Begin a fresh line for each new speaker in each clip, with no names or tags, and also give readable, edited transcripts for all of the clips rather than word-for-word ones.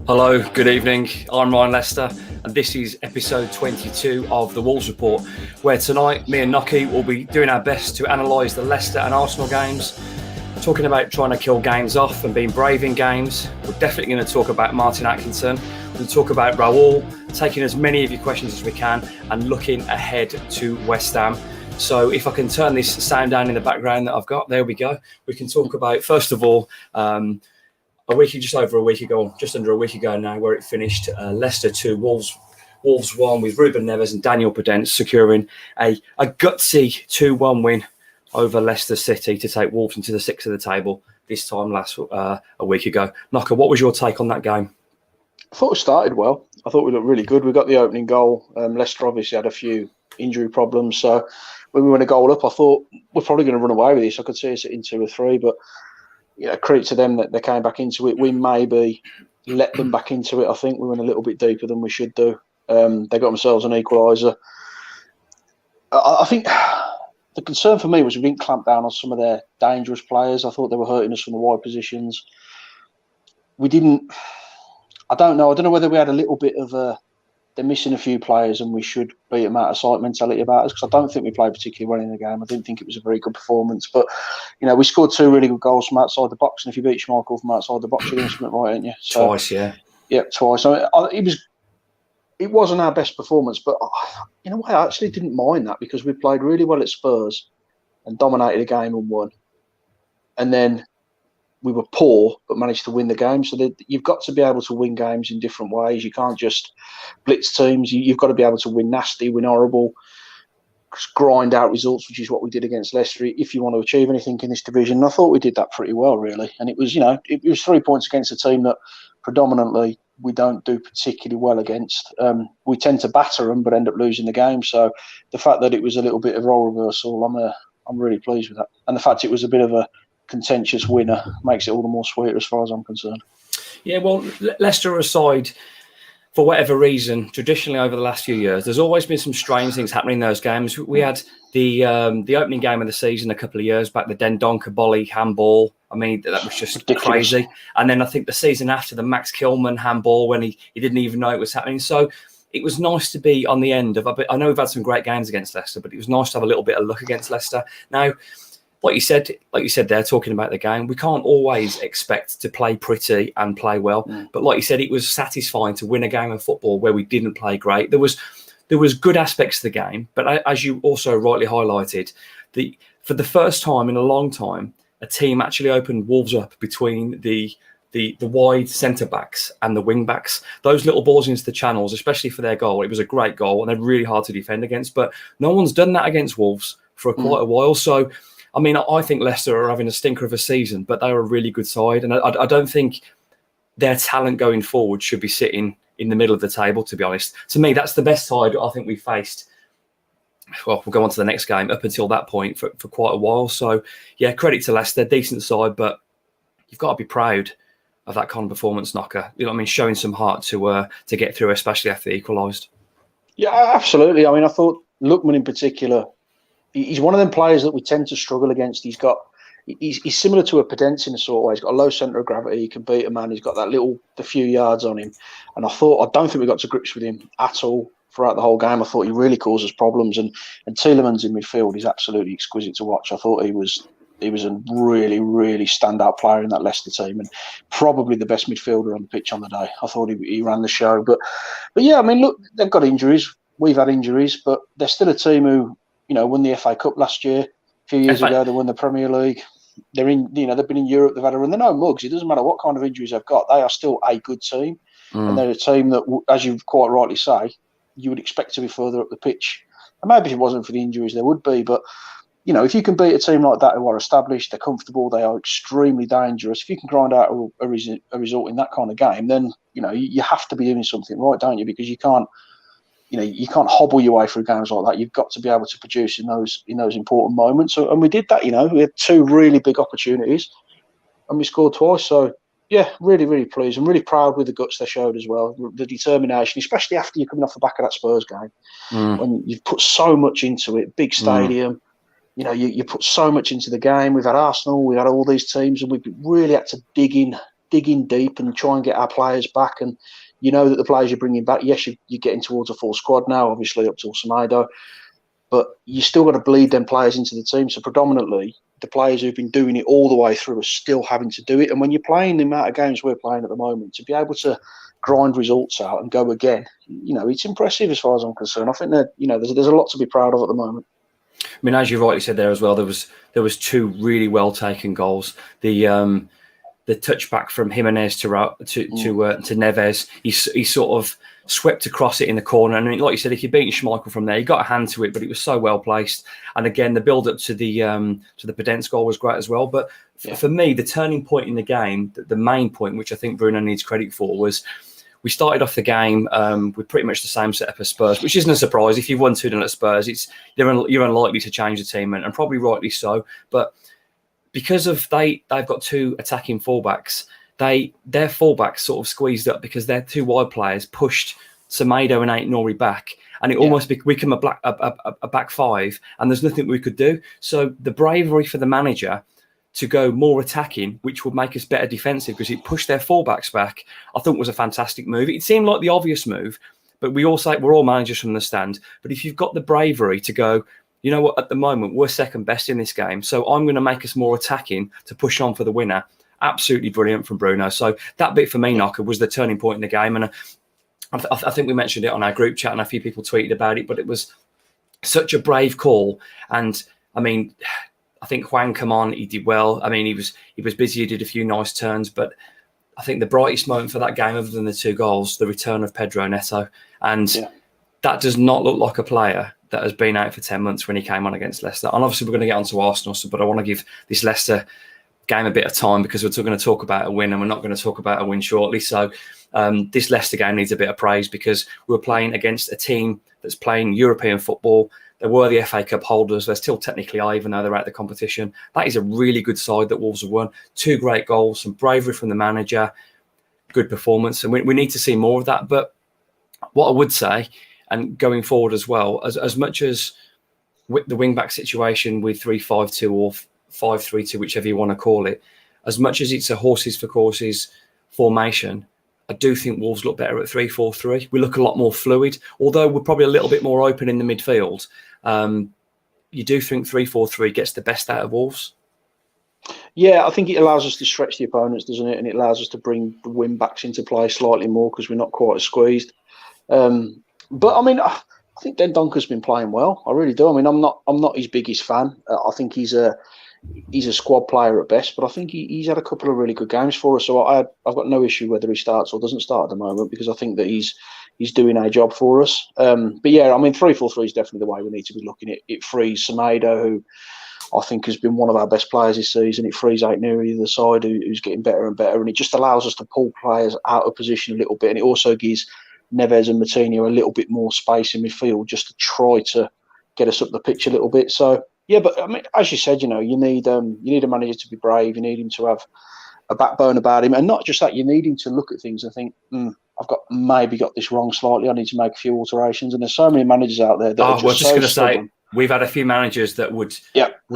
Hello, good evening. I'm Ryan Leicester, and this is episode 22 of the Wolves Report, where tonight me and Nocky will be doing our best to analyse the Leicester and Arsenal games, talking about trying to kill games off and being brave in games. We're definitely going to talk about Martin Atkinson. We'll talk about Raúl, taking as many of your questions as we can, and looking ahead to West Ham. So if I can turn this sound down in the background that I've got, there we go. We can talk about, first of all, just under a week ago now, where it finished Leicester 2, Wolves 1, with Ruben Neves and Daniel Podence securing a gutsy 2-1 win over Leicester City to take Wolves into the sixth of the table this time a week ago. Knocker, what was your take on that game?
I thought it started well. I thought we looked really good. We got the opening goal. Leicester obviously had a few injury problems, so when we went a goal up, I thought we're probably going to run away with this. I could see us in 2 or 3, but credit to them that they came back into it. We maybe let them back into it. I think we went a little bit deeper than we should do. They got themselves an equaliser. I think the concern for me was we didn't clamp down on some of their dangerous players. I thought they were hurting us from the wide positions. We didn't. I don't know whether we had a little bit of they're missing a few players and we should beat them out of sight mentality about us, because I don't think we played particularly well in the game. I didn't think it was a very good performance. But, we scored 2 really good goals from outside the box. And if you beat Schmeichel from outside the box, you're doing something right, aren't you? So,
twice, yeah.
Yeah, twice. It wasn't our best performance, but in a way I actually didn't mind that, because we played really well at Spurs and dominated the game and won. And then we were poor but managed to win the game. So you've got to be able to win games in different ways. You can't just blitz teams. You've got to be able to win nasty, win horrible, grind out results, which is what we did against Leicester, if you want to achieve anything in this division. And I thought we did that pretty well, really. And it was, it was 3 points against a team that predominantly we don't do particularly well against. We tend to batter them but end up losing the game. So the fact that it was a little bit of role reversal, I'm really pleased with that. And the fact it was a bit of a contentious winner makes it all the more sweeter as far as I'm concerned. Yeah,
well, Leicester aside, for whatever reason, traditionally over the last few years, there's always been some strange things happening in those games. We had the opening game of the season a couple of years back, the Dendoncker volley handball. I mean, that was just ridiculous. Crazy. And then I think the season after, the Max Kilman handball, when he didn't even know it was happening. So it was nice to be on the end of. I know we've had some great games against Leicester, but it was nice to have a little bit of luck against Leicester. Now, like you said there, talking about the game, we can't always expect to play pretty and play well. But like you said, it was satisfying to win a game of football where we didn't play great. There was good aspects to the game, but as you also rightly highlighted, for the first time in a long time, a team actually opened Wolves up between the wide centre backs and the wing backs. Those little balls into the channels, especially for their goal, it was a great goal and they're really hard to defend against. But no one's done that against Wolves for quite a while. So, I mean, I think Leicester are having a stinker of a season, but they're a really good side. And I don't think their talent going forward should be sitting in the middle of the table, to be honest. To me, that's the best side I think we faced. Well, we'll go on to the next game up until that point for quite a while. So, yeah, credit to Leicester, decent side, but you've got to be proud of that kind of performance, Knocker. You know what I mean? Showing some heart to get through, especially after they equalised.
Yeah, absolutely. I mean, I thought Lookman in particular, he's one of them players that we tend to struggle against. He's similar to a Podence in a sort of way. He's got a low centre of gravity. He can beat a man. He's got the few yards on him. And I don't think we got to grips with him at all throughout the whole game. I thought he really causes problems. And Tielemans in midfield is absolutely exquisite to watch. I thought he was a really, really standout player in that Leicester team, and probably the best midfielder on the pitch on the day. I thought he ran the show. But yeah, I mean, look, they've got injuries. We've had injuries, but they're still a team who, won the FA Cup last year. A few years ago, they won the Premier League. They're in, they've been in Europe. They've had a run. They're no mugs. It doesn't matter what kind of injuries they've got. They are still a good team, and they're a team that, as you quite rightly say, you would expect to be further up the pitch. And maybe if it wasn't for the injuries, there would be. But if you can beat a team like that who are established, they're comfortable, they are extremely dangerous. If you can grind out a result in that kind of game, then you have to be doing something right, don't you? Because you can't. You can't hobble your way through games like that. You've got to be able to produce in those important moments. So, and we did that. We had 2 really big opportunities, and we scored twice. So, yeah, really, really pleased. I'm really proud with the guts they showed as well, the determination, especially after you're coming off the back of that Spurs game, when you've put so much into it. Big stadium, you put so much into the game. We've had Arsenal, we've had all these teams, and we've really had to dig in dig in deep and try and get our players back. And you know that the players you're bringing back, yes, you're getting towards a full squad now, obviously up till Semedo, but you still got to bleed them players into the team. So predominantly, the players who've been doing it all the way through are still having to do it. And when you're playing the amount of games we're playing at the moment, to be able to grind results out and go again, it's impressive as far as I'm concerned. I think that there's a lot to be proud of at the moment.
I mean, as you rightly said there as well, there was two really well taken goals. The touchback from Jimenez to Neves, he sort of swept across it in the corner, and like you said, if you're beating Schmeichel from there, you got a hand to it, but it was so well placed. And again, the build up to the Podence goal was great as well. But for me, the turning point in the game, the main point, which I think Bruno needs credit for, was we started off the game with pretty much the same setup as Spurs, which isn't a surprise. If you've won 2-0 at Spurs, you're unlikely to change the team, and probably rightly so. But because of they've got two attacking fullbacks, their fullbacks sort of squeezed up because their two wide players pushed Semedo and Ait-Nouri back, and it almost became a back five, and there's nothing we could do. So the bravery for the manager to go more attacking, which would make us better defensive because it pushed their fullbacks back, I thought was a fantastic move. It seemed like the obvious move, but we're all managers from the stand. But if you've got the bravery to go, you know what, at the moment, we're second best in this game, so I'm going to make us more attacking to push on for the winner. Absolutely brilliant from Bruno. So that bit for me, Knocker, was the turning point in the game. And I think we mentioned it on our group chat and a few people tweeted about it, but it was such a brave call. And, I mean, I think Juan come on, he did well. I mean, he was busy, he did a few nice turns, but I think the brightest moment for that game, other than the two goals, the return of Pedro Neto. And that does not look like a player that has been out for 10 months when he came on against Leicester. And obviously we're going to get onto Arsenal, but I want to give this Leicester game a bit of time because we're going to talk about a win and we're not going to talk about a win shortly. So this Leicester game needs a bit of praise because we're playing against a team that's playing European football. They were the FA Cup holders. They're still technically are, even though they're out of the competition. That is a really good side that Wolves have won. 2 great goals, some bravery from the manager, good performance. And we need to see more of that. But what I would say, and going forward as well, as much as with the wing-back situation with 3-5-2 or 5-3-2, whichever you want to call it, as much as it's a horses for courses formation, I do think Wolves look better at 3-4-3. We look a lot more fluid, although we're probably a little bit more open in the midfield. You do think 3-4-3 gets the best out of Wolves?
Yeah, I think it allows us to stretch the opponents, doesn't it? And it allows us to bring the wing-backs into play slightly more because we're not quite as squeezed. But I mean, I think Dendonker's been playing well. I really do. I mean, I'm not his biggest fan. I think he's a squad player at best, but I think he's had a couple of really good games for us. So I've got no issue whether he starts or doesn't start at the moment because I think that he's doing a job for us. But yeah, I mean, 3-4-3 is definitely the way we need to be looking at it. It frees Semedo, who I think has been one of our best players this season. It frees Ait-Nouri the other side, who's getting better and better, and it just allows us to pull players out of position a little bit, and it also gives Neves and Moutinho a little bit more space in midfield just to try to get us up the pitch a little bit. So yeah, but I mean, as you said, you need a manager to be brave. You need him to have a backbone about him, and not just that. You need him to look at things and think, I've maybe got this wrong slightly. I need to make a few alterations. And there's so many managers out there that are just
going to say we've had a few managers that would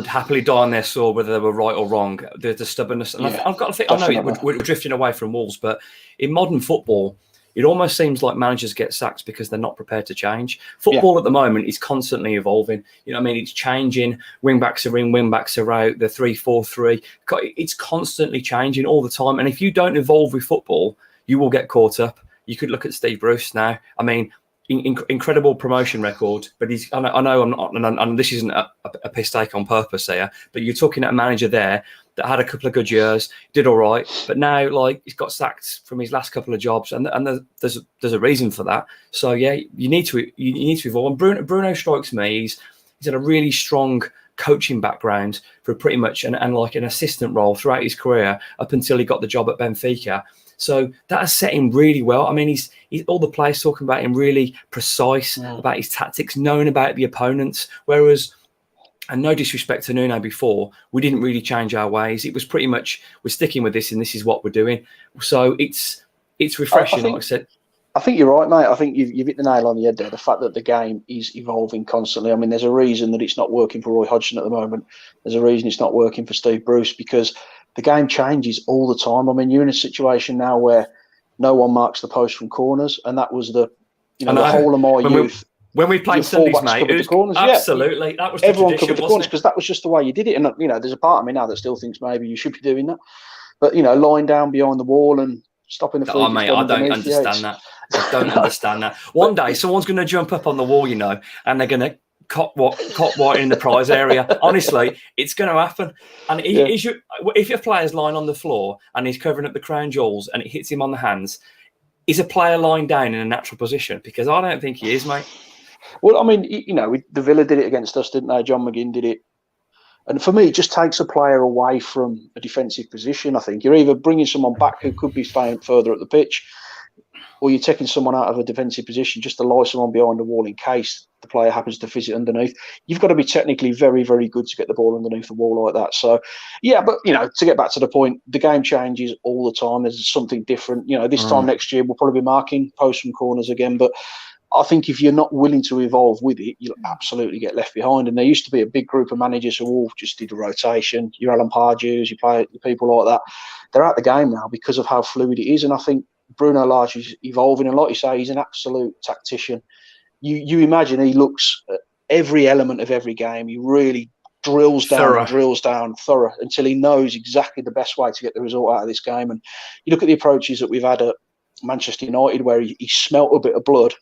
happily die on their sword whether they were right or wrong. The stubbornness, and I've got to think. I know we're drifting away from Wolves, but in modern football, it almost seems like managers get sacked because they're not prepared to change. Football at the moment is constantly evolving. You know what I mean? It's changing. Wing-backs are in, wing-backs are out. The 3-4-3. It's constantly changing all the time. And if you don't evolve with football, you will get caught up. You could look at Steve Bruce now. I mean, incredible promotion record, but I know I'm not, and this isn't a piss take on purpose here, but you're talking at a manager there that had a couple of good years, did all right, but now he's got sacked from his last couple of jobs, and there's a reason for that. So yeah, you need to evolve. And Bruno strikes me. He's had a really strong coaching background for pretty much and like an assistant role throughout his career up until he got the job at Benfica. So that has set him really well. I mean, he's all the players talking about him really precise about his tactics, knowing about the opponents. Whereas, and no disrespect to Nuno before, we didn't really change our ways. It was pretty much we're sticking with this and this is what we're doing. So it's refreshing, like I said.
I think you're right, mate. I think you've hit the nail on the head there. The fact that the game is evolving constantly. I mean, there's a reason that it's not working for Roy Hodgson at the moment. There's a reason it's not working for Steve Bruce because the game changes all the time. I mean, you're in a situation now where no one marks the post from corners, and that was the whole of my youth.
When we played Sundays, mate,
covered the corners.
Absolutely, that was
everyone
tradition,
covered the corners because that was just the way you did it. And there's a part of me now that still thinks maybe you should be doing that, but lying down behind the wall and stopping the.
Oh, mate, I don't understand that. I don't understand that. One day, someone's going to jump up on the wall, and they're going to cop white in the prize area. Honestly, it's going to happen. And if your player's lying on the floor and he's covering up the crown jewels and it hits him on the hands, is a player lying down in a natural position? Because I don't think he is, mate.
Well, I mean, the Villa did it against us, didn't they? John McGinn did it. And for me, it just takes a player away from a defensive position, I think. You're either bringing someone back who could be staying further up the pitch, or you're taking someone out of a defensive position just to lie someone behind the wall in case the player happens to fizz it underneath. You've got to be technically very, very good to get the ball underneath the wall like that. So, yeah, but, to get back to the point, the game changes all the time. There's something different. This time next year, we'll probably be marking posts and corners again. But I think if you're not willing to evolve with it, you'll absolutely get left behind. And there used to be a big group of managers who all just did a rotation. Your Alan Pardew's, you play people like that. They're out the game now because of how fluid it is. And I think Bruno Lage is evolving. And like you say, he's an absolute tactician. You imagine he looks at every element of every game. He really drills down thorough until he knows exactly the best way to get the result out of this game. And you look at the approaches that we've had at Manchester United where he smelt a bit of blood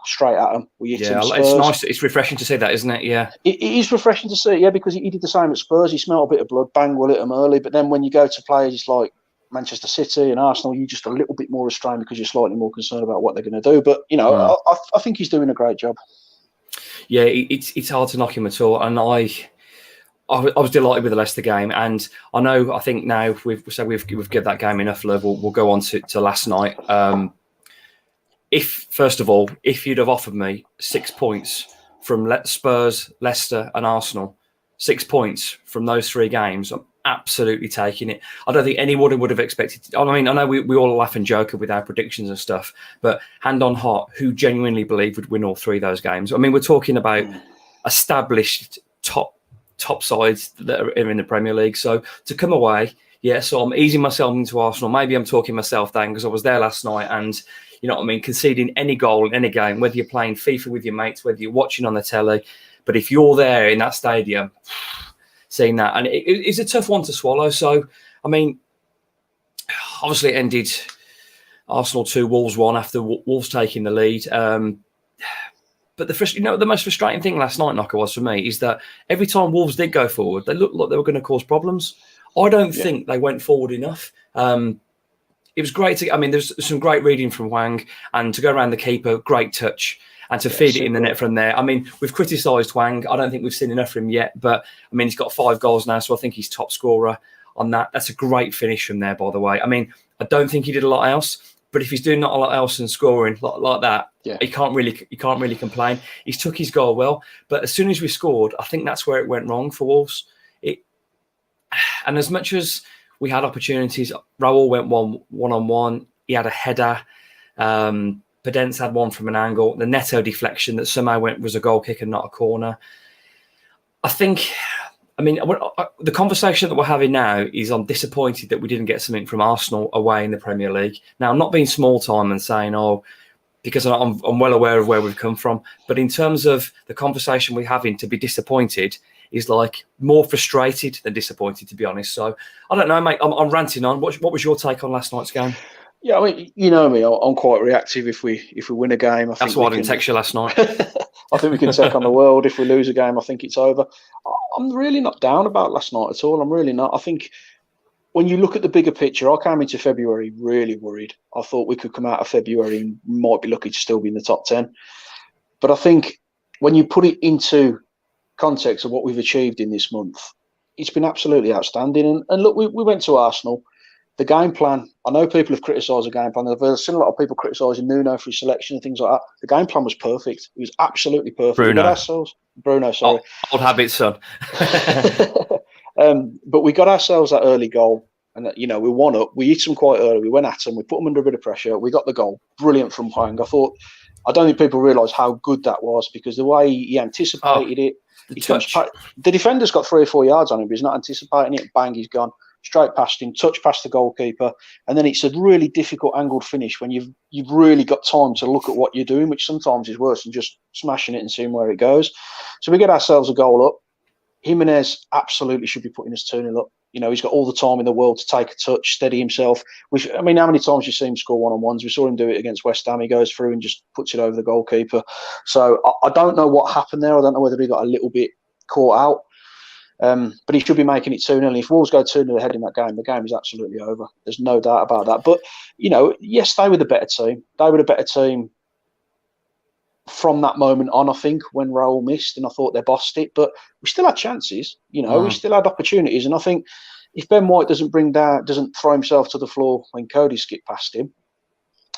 straight at him.
It's nice. It's refreshing to see that, isn't it? Yeah.
It is refreshing to see, because he did the same at Spurs. He smelt a bit of blood, bang, we'll hit him early. But then when you go to players like Manchester City and Arsenal, you're just a little bit more restrained because you're slightly more concerned about what they're going to do. But, I think he's doing a great job. Yeah,
it's hard to knock him at all. And I was delighted with the Leicester game. And I think now we've given that game enough love. We'll go on to last night. First of all, if you'd have offered me 6 points from Spurs, Leicester and Arsenal, 6 points from those three games, I'm absolutely taking it. I don't think anyone would have expected. I mean, I know we all laugh and joke with our predictions and stuff, but hand on heart, who genuinely believed would win all three of those games? I mean, we're talking about established top sides that are in the Premier League. So to come away, so I'm easing myself into Arsenal. Maybe I'm talking myself down because I was there last night and, conceding any goal in any game, whether you're playing FIFA with your mates, whether you're watching on the telly. But if you're there in that stadium, seeing that, and it's a tough one to swallow. So, I mean, obviously it ended Arsenal 2, Wolves 1 after Wolves taking the lead. But the most frustrating thing last night, Knocker, was for me is that every time Wolves did go forward, they looked like they were going to cause problems. I don't think they went forward enough. It was great there's some great reading from Hwang, and to go around the keeper, great touch, and to feed it in the net from there. I mean, we've criticised Hwang. I don't think we've seen enough from him yet, but I mean, he's got 5 goals now, so I think he's top scorer on that. That's a great finish from there, by the way. I mean, I don't think he did a lot else, but if he's doing not a lot else and scoring like that, he can't really complain. He's took his goal well, but as soon as we scored, I think that's where it went wrong for Wolves. And as much as we had opportunities, Raúl went one-on-one. He had a header. Podence had one from an angle. The Neto deflection that somehow was a goal kick and not a corner. The conversation that we're having now is I'm disappointed that we didn't get something from Arsenal away in the Premier League. Now, I'm not being small time and saying, because I'm well aware of where we've come from. But in terms of the conversation we're having, to be disappointed is like more frustrated than disappointed, to be honest. So I don't know, mate. I'm ranting on. What was your take on last night's game?
Yeah, I mean, you know me. I'm quite reactive. If we win a game,
that's why I didn't text you last night.
I think we can take on the world. If we lose a game, I think it's over. I'm really not down about last night at all. I'm really not. I think when you look at the bigger picture, I came into February really worried. I thought we could come out of February and might be lucky to still be in the top 10. But I think when you put it into context of what we've achieved in this month, it's been absolutely outstanding. And look, we went to Arsenal. The game plan, I know people have criticised the game plan. I've seen a lot of people criticising Nuno for his selection and things like that. The game plan was perfect. It was absolutely perfect. Bruno, sorry.
Old habits, son.
But we got ourselves that early goal. And, we won up. We hit them quite early. We went at them. We put them under a bit of pressure. We got the goal. Brilliant from Hwang. I don't think people realise how good that was, because the way he anticipated it. The defender's got 3 or 4 yards on him, but he's not anticipating it. Bang, he's gone. straight past him, touch past the goalkeeper, and then it's a really difficult angled finish when you've really got time to look at what you're doing, which sometimes is worse than just smashing it and seeing where it goes. So we get ourselves a goal up. Jimenez absolutely should be putting us 2-0 up. He's got all the time in the world to take a touch, steady himself. How many times you see him score one-on-ones? We saw him do it against West Ham. He goes through and just puts it over the goalkeeper. So I don't know what happened there. I don't know whether he got a little bit caught out. But he should be making it 2-0. If Wolves go 2-0 ahead in that game, the game is absolutely over. There's no doubt about that. But, yes, they were the better team. They were the better team from that moment on, I think, when Raúl missed, and I thought they bossed it. But we still had chances. We still had opportunities. And I think if Ben White doesn't throw himself to the floor when Cody skipped past him,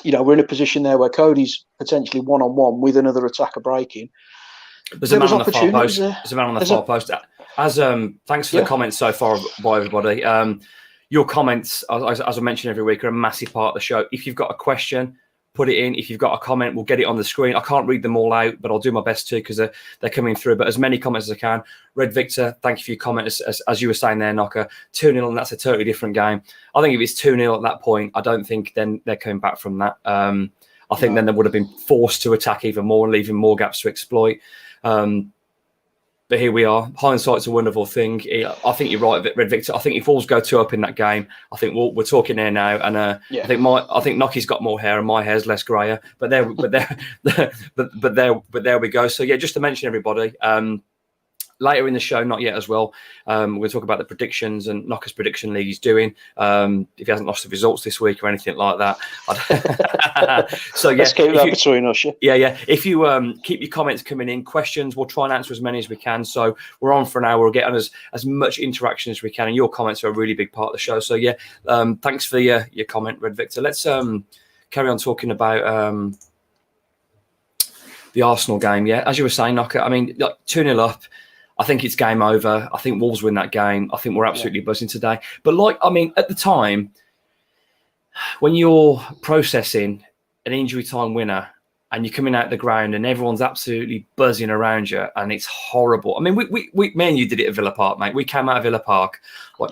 we're in a position there where Cody's potentially one-on-one with another attacker breaking.
There's a man on the far post. There's a man on the far post. Thanks for the comments so far by everybody. Your comments, as I mention every week, are a massive part of the show. If you've got a question, put it in. If you've got a comment, we'll get it on the screen. I can't read them all out, but I'll do my best to because they're coming through. But as many comments as I can. Red Victor, thank you for your comment. As you were saying there, Knocker, 2-0, and that's a totally different game. I think if it's 2-0 at that point, I don't think then they're coming back from that. I think then they would have been forced to attack even more and leaving more gaps to exploit. But here we are. Hindsight's a wonderful thing. I think you're right, Red Victor. I think if Wolves go 2 up in that game, I think we're talking there now. And I think Nocky's got more hair and my hair's less grayer. But there we go. So just to mention everybody. Later in the show, not yet as well, we'll talk about the predictions and Knocker's prediction league he's doing. If he hasn't lost the results this week or anything like that. So
let's keep that between us.
Yeah. If you keep your comments coming in, questions, we'll try and answer as many as we can. So we're on for an hour. We'll get on as much interaction as we can, and your comments are a really big part of the show. So thanks for your comment, Red Victor. Let's carry on talking about the Arsenal game. Yeah, as you were saying, Knocker. I mean, 2-0 up. I think it's game over. I think Wolves win that game. I think we're absolutely buzzing today. But at the time, when you're processing an injury time winner and you're coming out the ground and everyone's absolutely buzzing around you and it's horrible. I mean, we me and you did it at Villa Park, mate. We came out of Villa Park,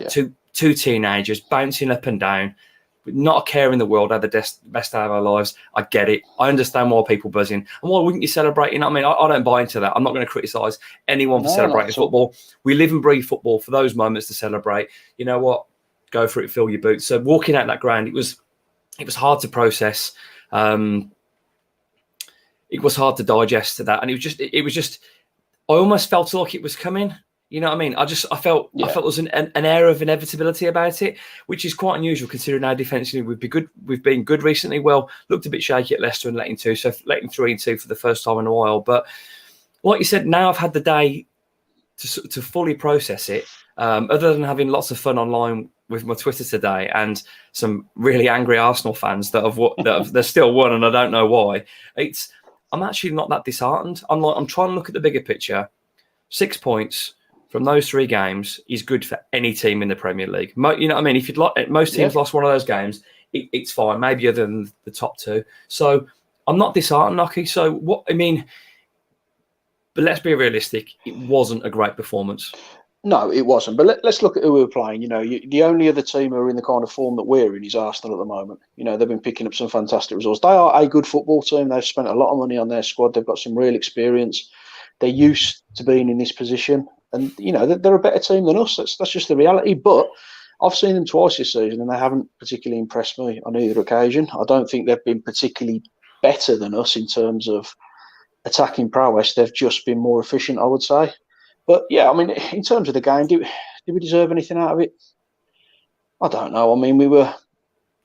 two teenagers bouncing up and down, with not a care in the world, had the best day of our lives. I get it. I understand why people buzzing. And why wouldn't you celebrate? I mean, I don't buy into that. I'm not going to criticise anyone for celebrating football. We live and breathe football for those moments to celebrate. You know what? Go for it, fill your boots. So walking out that ground, it was hard to process. It was hard to digest to that. And it was just I almost felt like it was coming. You know what I mean? I felt there was an air of inevitability about it, which is quite unusual considering how defensively we've been good recently. Well, looked a bit shaky at Leicester and letting 3-2 for the first time in a while. But like you said, now I've had the day to fully process it. Other than having lots of fun online with my Twitter today and some really angry Arsenal fans they're still won and I don't know why. I'm actually not that disheartened. I'm trying to look at the bigger picture. 6 points from those 3 games is good for any team in the Premier League. You know what I mean? If most teams lost one of those games, it's fine. Maybe other than the top 2. So I'm not disheartened, Nocky. So what I mean, but let's be realistic. It wasn't a great performance.
No, it wasn't. But let's look at who we were playing. The only other team who are in the kind of form that we're in is Arsenal at the moment. They've been picking up some fantastic results. They are a good football team. They've spent a lot of money on their squad. They've got some real experience. They're used to being in this position. And, they're a better team than us. That's just the reality. But I've seen them twice this season and they haven't particularly impressed me on either occasion. I don't think they've been particularly better than us in terms of attacking prowess. They've just been more efficient, I would say. But, I mean, in terms of the game, did we deserve anything out of it? I don't know. I mean, we were...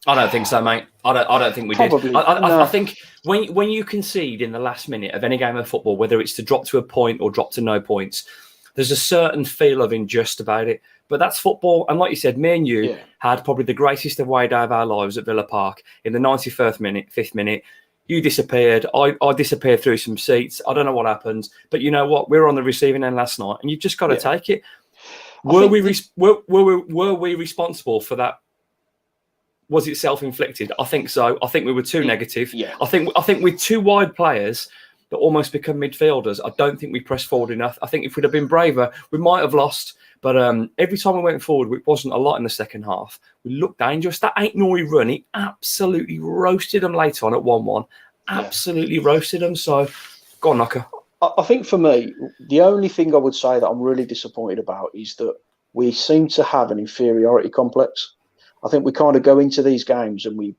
I don't think so, mate. I don't think we did. I think when you concede in the last minute of any game of football, whether it's to drop to a point or drop to no points, there's a certain feel of unjust about it. But that's football. And like you said, me and you had probably the greatest away day of our lives at Villa Park in the 91st minute, 5th minute. You disappeared. I disappeared through some seats. I don't know what happened. But you know what? We were on the receiving end last night and you've just got to take it. Were we responsible for that? Was it self-inflicted? I think so. I think we were too negative.
Yeah.
I think with 2 wide players that almost become midfielders, I don't think we pressed forward enough. I think if we'd have been braver, we might have lost. But every time we went forward, it wasn't a lot in the second half. We looked dangerous. That Ain't Nori run, he absolutely roasted them later on at 1-1. Absolutely roasted them. So, go on, Knocker.
I think for me, the only thing I would say that I'm really disappointed about is that we seem to have an inferiority complex. I think we kind of go into these games and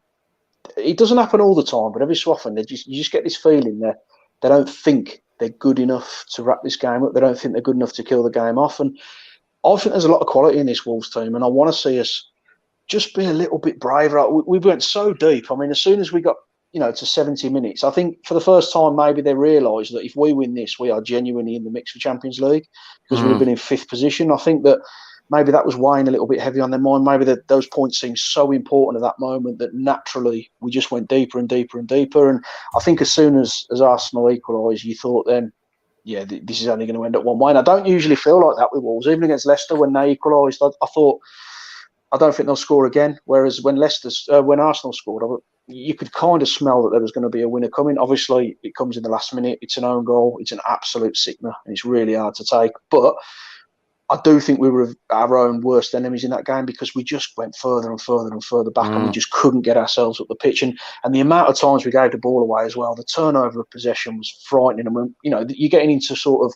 it doesn't happen all the time, but every so often you just get this feeling that they don't think they're good enough to wrap this game up. They don't think they're good enough to kill the game off. And I think there's a lot of quality in this Wolves team, and I want to see us just be a little bit braver. We went so deep. I mean, as soon as we got to 70 minutes, I think for the first time maybe they realised that if we win this, we are genuinely in the mix for Champions League, because we've been in 5th position. I think that maybe that was weighing a little bit heavy on their mind. Maybe those points seemed so important at that moment that naturally we just went deeper and deeper and deeper. And I think as soon as Arsenal equalised, you thought then, yeah, this is only going to end up one way. And I don't usually feel like that with Wolves. Even against Leicester, when they equalised, I thought, I don't think they'll score again. Whereas when Arsenal scored, you could kind of smell that there was going to be a winner coming. Obviously, it comes in the last minute. It's an own goal. It's an absolute sickener, and it's really hard to take. But I do think we were our own worst enemies in that game, because we just went further and further and further back, and we just couldn't get ourselves up the pitch. And the amount of times we gave the ball away as well, the turnover of possession was frightening. And you're getting into sort of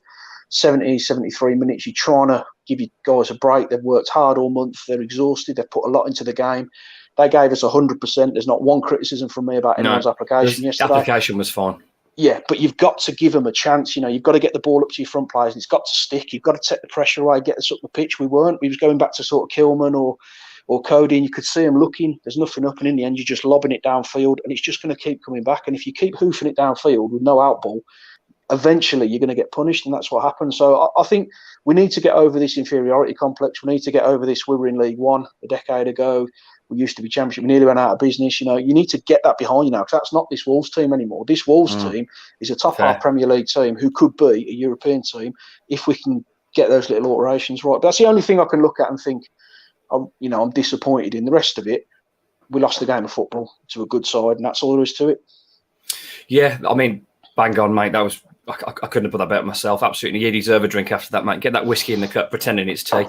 70, 73 minutes. You're trying to give you guys a break. They've worked hard all month. They're exhausted. They've put a lot into the game. They gave us 100%. There's not one criticism from me about anyone's application yesterday.
The application was fine.
Yeah, but you've got to give them a chance. You've got to get the ball up to your front players, and it's got to stick. You've got to take the pressure away, get us up the pitch. We weren't. We was going back to sort of Kilman or Cody, and you could see them looking. There's nothing up, and in the end, you're just lobbing it downfield, and it's just going to keep coming back. And if you keep hoofing it downfield with no outball, eventually you're going to get punished, and that's what happened. So I think we need to get over this inferiority complex. We need to get over this. We were in League One a decade ago. We used to be Championship. We nearly went out of business. You need to get that behind you now, because that's not this Wolves team anymore. This Wolves team is a top-half Premier League team who could be a European team if we can get those little alterations right. But that's the only thing I can look at and think, I'm disappointed in. The rest of it, we lost the game of football to a good side, and that's all there is to it. Yeah,
I mean, bang on, mate. That was I couldn't have put that better myself. Absolutely. You deserve a drink after that, mate. Get that whiskey in the cup, pretending it's tea.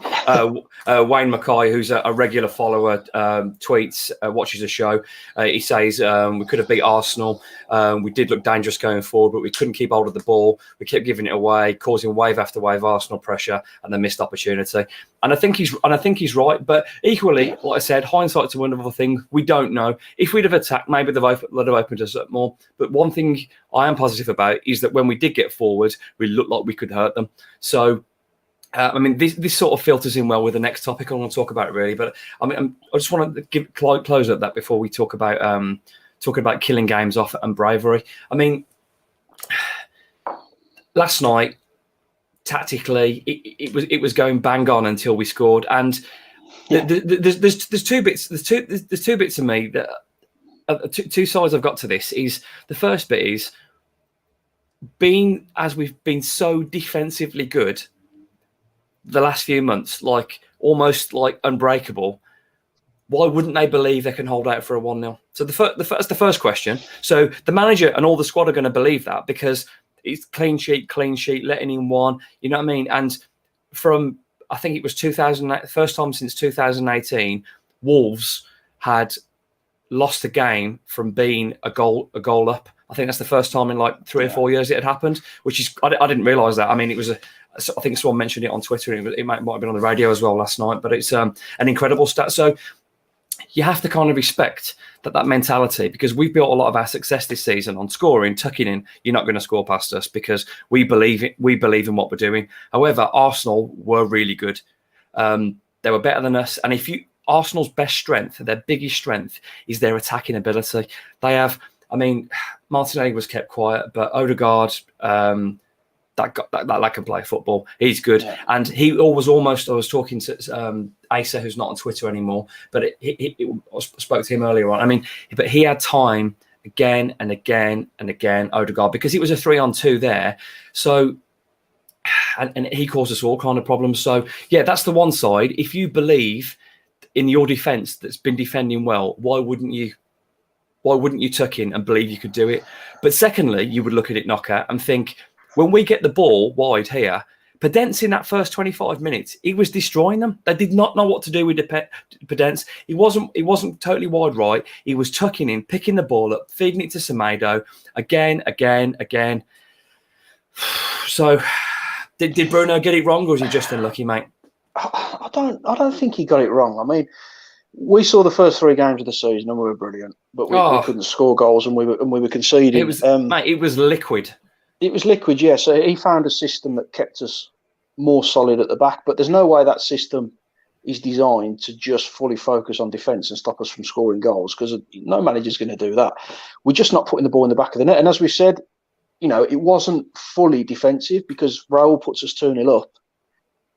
Wayne Mackay, who's a regular follower, tweets, watches the show. He says, we could have beat Arsenal. We did look dangerous going forward, but we couldn't keep hold of the ball. We kept giving it away, causing wave after wave Arsenal pressure and the missed opportunity. And I think he's right. But equally, like I said, hindsight's a wonderful thing. We don't know. If we'd have attacked, maybe they'd have opened us up more. But one thing I am positive about is that when we did get forward, we looked like we could hurt them. So, this sort of filters in well with the next topic I want to talk about, really. But I just want to close up that before we talk about talking about killing games off and bravery. Last night, tactically, it was going bang on until we scored. And there's two bits. There's two bits of me that. Two sides I've got to this. Is the first bit is as we've been so defensively good the last few months, like almost like unbreakable. Why wouldn't they believe they can hold out for a 1-0? So that's the first question. So the manager and all the squad are going to believe that, because it's clean sheet, letting in one. You know what I mean? And from I think it was first time since 2018, Wolves had lost a game from being a goal up. I think that's the first time in like 3 or 4 years it had happened, which is I didn't realise that. I mean, it was I think someone mentioned it on Twitter, and it might have been on the radio as well last night. But it's an incredible stat. So you have to kind of respect that mentality, because we've built a lot of our success this season on scoring, tucking in. You're not going to score past us because we believe in what we're doing. However, Arsenal were really good. They were better than us, and Arsenal's best strength, their biggest strength, is their attacking ability. They have, Martinelli was kept quiet, but Odegaard, that can play football. He's good. Yeah. And he I was talking to Asa, who's not on Twitter anymore, but I spoke to him earlier on. But he had time again and again and again, Odegaard, because it was a 3-on-2 there. So, and he caused us all kind of problems. So, yeah, that's the one side. If you believe in your defence that's been defending well, why wouldn't you tuck in and believe you could do it? But secondly, you would look at it, Knocker, and think, when we get the ball wide here, Pedence in that first 25 minutes, he was destroying them. They did not know what to do with Pedence. He wasn't totally wide right. He was tucking in, picking the ball up, feeding it to Semedo again. So, did Bruno get it wrong, or was he just unlucky, mate?
I don't think he got it wrong. I mean, we saw the first 3 games of the season and we were brilliant, but we couldn't score goals and we were conceding.
It was mate, it was liquid.
It was liquid, yeah. So he found a system that kept us more solid at the back, but there's no way that system is designed to just fully focus on defence and stop us from scoring goals, because no manager's going to do that. We're just not putting the ball in the back of the net. And as we said, it wasn't fully defensive because Raúl puts us 2-0 up.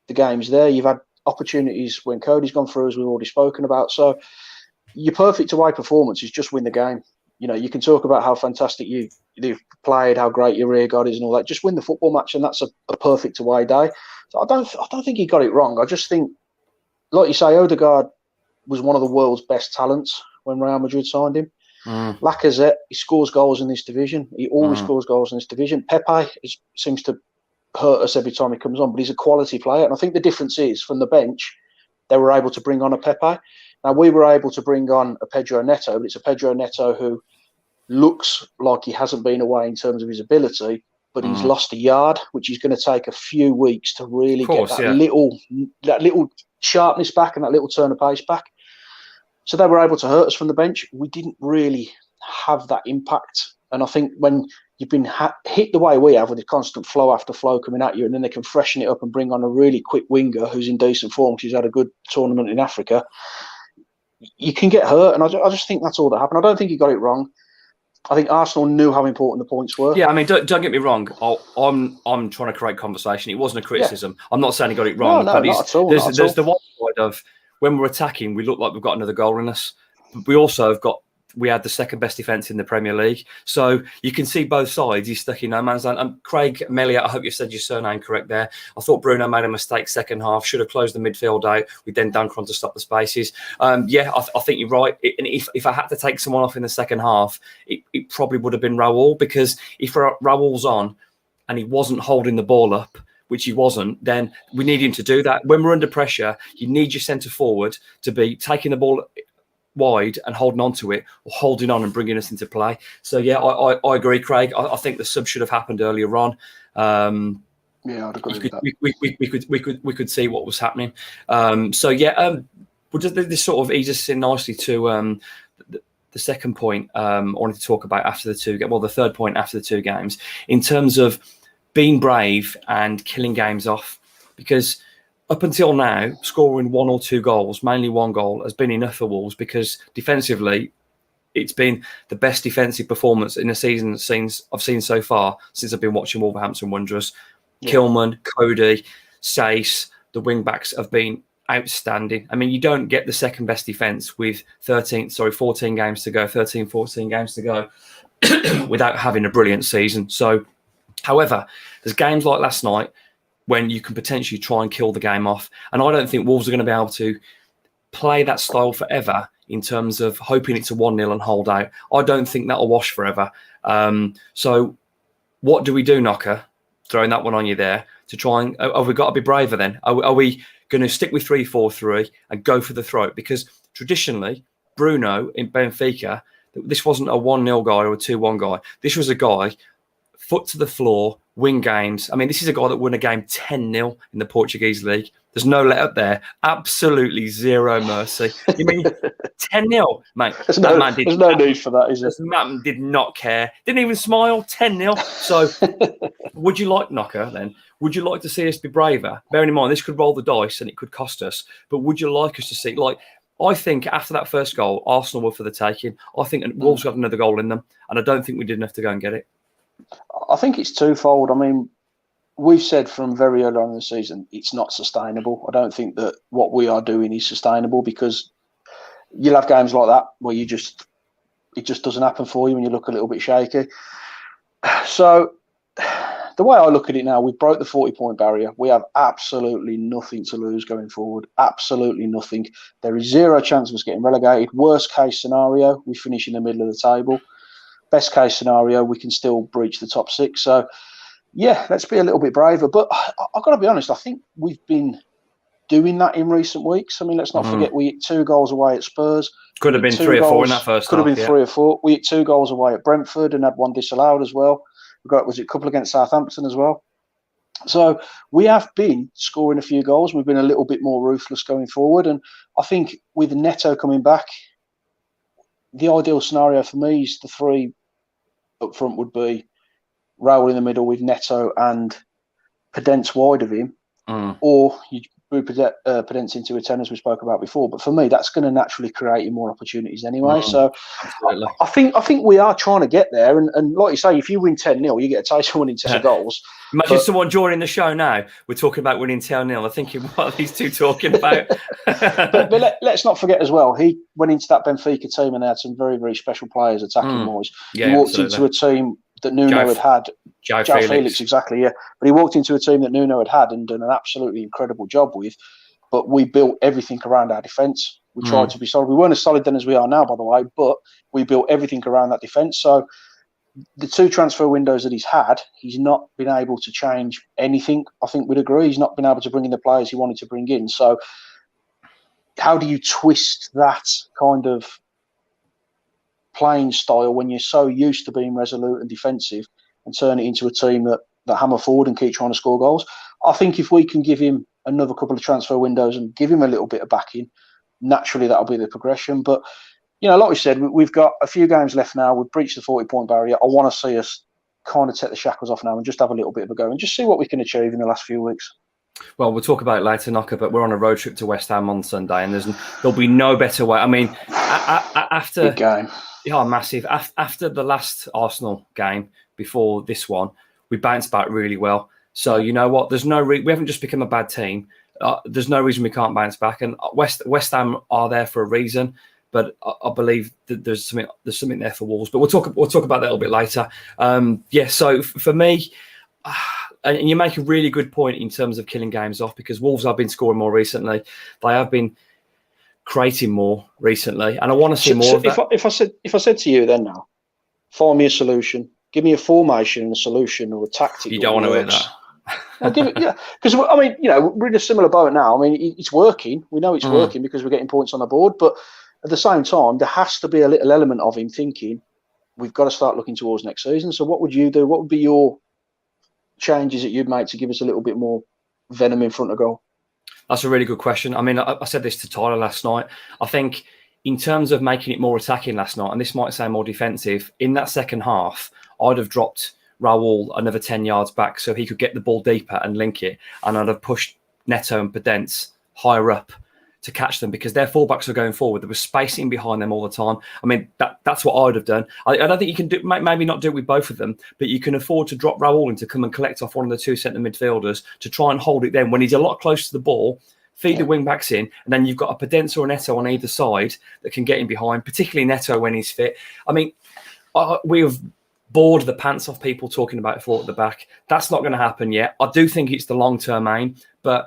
The game's there. You've had opportunities when Cody's gone through, as we've already spoken about. So your perfect away performance is just win the game. You can talk about how fantastic you've played, how great your rear guard is and all that. Just win the football match, and that's a perfect away day. So I don't think he got it wrong. I just think, like you say, Odegaard was one of the world's best talents when Real Madrid signed him. Lacazette, he scores goals in this division. He always scores goals in this division. Pepe seems to hurt us every time he comes on, but he's a quality player. And I think the difference is, from the bench, they were able to bring on a Pepe. Now, we were able to bring on a Pedro Neto, but it's a Pedro Neto who looks like he hasn't been away in terms of his ability, but he's lost a yard, which is going to take a few weeks to really get that little sharpness back and that little turn of pace back. So they were able to hurt us from the bench. We didn't really have that impact. And I think when you've been hit the way we have, with the constant flow after flow coming at you, and then they can freshen it up and bring on a really quick winger who's in decent form because he's had a good tournament in Africa, you can get hurt. And I just think that's all that happened. I don't think he got it wrong. I think Arsenal knew how important the points were.
Yeah, I mean, don't get me wrong. I'm trying to create conversation. It wasn't a criticism. Yeah. I'm not saying he got it wrong.
No, not at all.
There's the one side of, when we're attacking, we look like we've got another goal in us. But we also we had the second best defence in the Premier League. So you can see both sides. He's stuck in no man's land. And Craig Melia, I hope you said your surname correct there. I thought Bruno made a mistake second half. Should have closed the midfield out. We then Duncron to stop the spaces. I think you're right. And if I had to take someone off in the second half, it probably would have been Raúl, because if Raúl's on and he wasn't holding the ball up, which he wasn't, then we need him to do that. When we're under pressure, you need your centre forward to be taking the ball wide and holding on to it, or holding on and bringing us into play. So yeah, I agree, Craig. I think the sub should have happened earlier on.
I'd agree with that.
We could see what was happening. This sort of eases us in nicely to the second point I wanted to talk about after the third point after the 2 games, in terms of being brave and killing games off, because up until now, scoring 1 or 2 goals, mainly 1 goal, has been enough for Wolves, because defensively, it's been the best defensive performance in the season I've seen so far since I've been watching Wolverhampton Wanderers. Yeah. Kilman, Cody, Sace, the wing-backs have been outstanding. I mean, you don't get the second best defence with 14 games to go without having a brilliant season. So, however, there's games like last night when you can potentially try and kill the game off. And I don't think Wolves are going to be able to play that style forever, in terms of hoping it's a 1-0 and hold out. I don't think that'll wash forever. So what do we do, Knocker? Throwing that one on you there, to try and... Have we got to be braver then? Are we going to stick with 3-4-3 and go for the throat? Because traditionally, Bruno in Benfica, this wasn't a 1-0 guy or a 2-1 guy. This was a guy, foot to the floor, win games. I mean, this is a guy that won a game 10-0 in the Portuguese league. There's no let up there. Absolutely zero mercy. You mean 10-0, mate?
There's no need for that, is there?
This man did not care. Didn't even smile. 10-0. So would you like, Knocker, then? Would you like to see us be braver? Bearing in mind, this could roll the dice and it could cost us. But would you like us to see, I think after that first goal, Arsenal were for the taking. I think Wolves got another goal in them. And I don't think we did enough to go and get it.
I think it's twofold. I mean, we've said from very early on in the season, it's not sustainable. I don't think that what we are doing is sustainable, because you'll have games like that where it just doesn't happen for you and you look a little bit shaky. So the way I look at it now, we broke the 40-point barrier. We have absolutely nothing to lose going forward. Absolutely nothing. There is zero chance of us getting relegated. Worst case scenario, we finish in the middle of the table. Best case scenario, we can still breach the top 6. So Yeah, let's be a little bit braver. But I've got to be honest, I think we've been doing that in recent weeks. I mean, let's not forget we hit 2 goals away at Spurs.
Could have been 3 or 4 in that first half.
Could have been 3 or 4. We hit 2 goals away at Brentford and had 1 disallowed as well. Was it a couple against Southampton as well? So we have been scoring a few goals. We've been a little bit more ruthless going forward. And I think with Neto coming back, the ideal scenario for me is the 3 up front would be Raúl in the middle with Neto and Podence wide of him, or you move Podence into a 10 as we spoke about before. But for me, that's going to naturally create more opportunities anyway. So I think we are trying to get there. And like you say, if you win 10-0, you get a taste of winning 10 goals.
Imagine someone joining the show now. We're talking about winning 10-0. I'm thinking, what are these two talking about?
but let's not forget as well, he went into that Benfica team and they had some very, very special players attacking wise.
Yeah,
he walked into a team that Nuno had. João Felix, exactly, yeah. But he walked into a team that Nuno had and done an absolutely incredible job with. But we built everything around our defence. We tried to be solid. We weren't as solid then as we are now, by the way, but we built everything around that defence. So the 2 transfer windows that he's had, he's not been able to change anything. I think we'd agree. He's not been able to bring in the players he wanted to bring in. So how do you twist that kind of playing style when you're so used to being resolute and defensive and turn it into a team that hammer forward and keep trying to score goals? I think if we can give him another couple of transfer windows and give him a little bit of backing, naturally that'll be the progression. But, like we said, we've got a few games left now. We've breached the 40-point barrier. I want to see us kind of take the shackles off now and just have a little bit of a go and just see what we can achieve in the last few weeks.
Well, we'll talk about it later, Knocker, but we're on a road trip to West Ham on Sunday, and there'll be no better way. I mean, after...
Big game.
Yeah, massive. After the last Arsenal game, before this one, we bounced back really well. So, you know what? There's no we haven't just become a bad team. There's no reason we can't bounce back. And West Ham are there for a reason. But I believe that there's something there for Wolves. But we'll talk about that a little bit later. So for me, and you make a really good point in terms of killing games off, because Wolves have been scoring more recently. They have been creating more recently, and I want to see more of that.
If I said to you then now, find me a solution, give me a formation and a solution or a tactic.
You don't want to hear that.
I'll give it, yeah, because I mean, we're in a similar boat now. I mean, it's working. We know it's working because we're getting points on the board, but at the same time, there has to be a little element of him thinking we've got to start looking towards next season. So, what would you do? What would be your changes that you'd make to give us a little bit more venom in front of goal?
That's a really good question. I mean, I said this to Tyler last night. I think in terms of making it more attacking last night, and this might sound more defensive, in that second half, I'd have dropped Raúl another 10 yards back so he could get the ball deeper and link it. And I'd have pushed Neto and Podence higher up to catch them, because their fullbacks were going forward. There was spacing behind them all the time. I mean, that's what I'd have done. I don't think you can do, maybe not do it with both of them, but you can afford to drop Raúl in to come and collect off one of the 2 centre midfielders to try and hold it then when he's a lot closer to the ball, feed the wing backs in, and then you've got a Podence or a Neto on either side that can get in behind, particularly Neto when he's fit. I mean, we have bored the pants off people talking about 4 at the back. That's not going to happen yet. I do think it's the long-term aim, but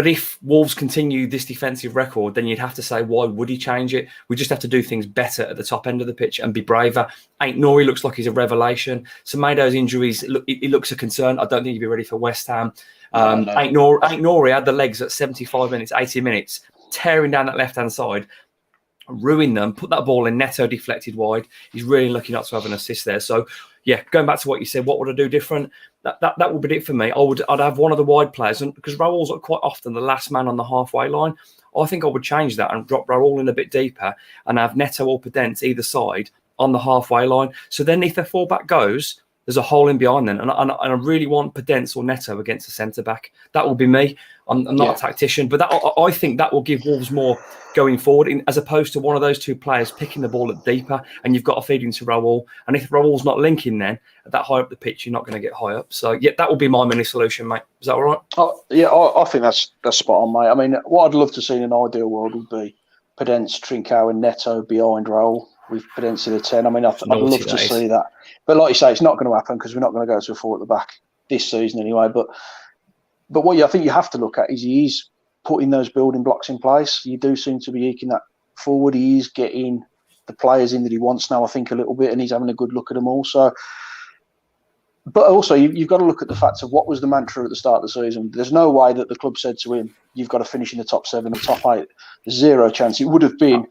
if Wolves continue this defensive record, then you'd have to say, why would he change it? We just have to do things better at the top end of the pitch and be braver. Nori looks like he's a revelation. Semedo's injuries, it looks a concern. I don't think he'd be ready for West Ham. Nori had the legs at 75 minutes, 80 minutes, tearing down that left-hand side, ruin them, put that ball in, Neto deflected wide. He's really lucky not to have an assist there. So, yeah, going back to what you said, what would I do different? That would be it for me. I'd have one of the wide players, and because Raúl's quite often the last man on the halfway line, I think I would change that and drop Raúl in a bit deeper and have Neto or Podence either side on the halfway line. So then if the fullback goes, there's a hole in behind then. And I really want Podence or Neto against the centre-back. That will be me. I'm not a tactician, but I think that will give Wolves more going forward, as opposed to one of those 2 players picking the ball up deeper, and you've got to feed into Raúl. And if Raúl's not linking then, at that high up the pitch, you're not going to get high up. So, yeah, that will be my mini solution, mate. Is that all right?
Oh, yeah, I think that's spot on, mate. I mean, what I'd love to see in an ideal world would be Podence, Trincao and Neto behind Raúl with Podence in the 10. I mean, I'd love to see that. But like you say, it's not going to happen because we're not going to go to a 4 at the back this season anyway. But what I think you have to look at is he's putting those building blocks in place. You do seem to be eking that forward. He is getting the players in that he wants now, I think, a little bit, and he's having a good look at them all. So But also, you've got to look at the fact of what was the mantra at the start of the season. There's no way that the club said to him, "You've got to finish in the top 7, the top 8." Zero chance. It would have been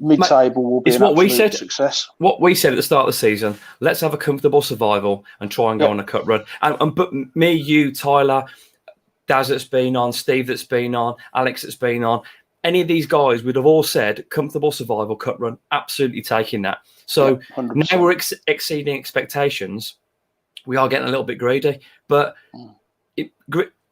mid-table. Will be
it's
an
what we
absolute
said.
success.
What we said at the start of the season. Let's have a comfortable survival and try and go on a cup run. And but me, you, Tyler, Daz that's been on, Steve that's been on, Alex that's been on. Any of these guys would have all said comfortable survival cup run. Absolutely taking that. So now we're exceeding expectations. We are getting a little bit greedy, but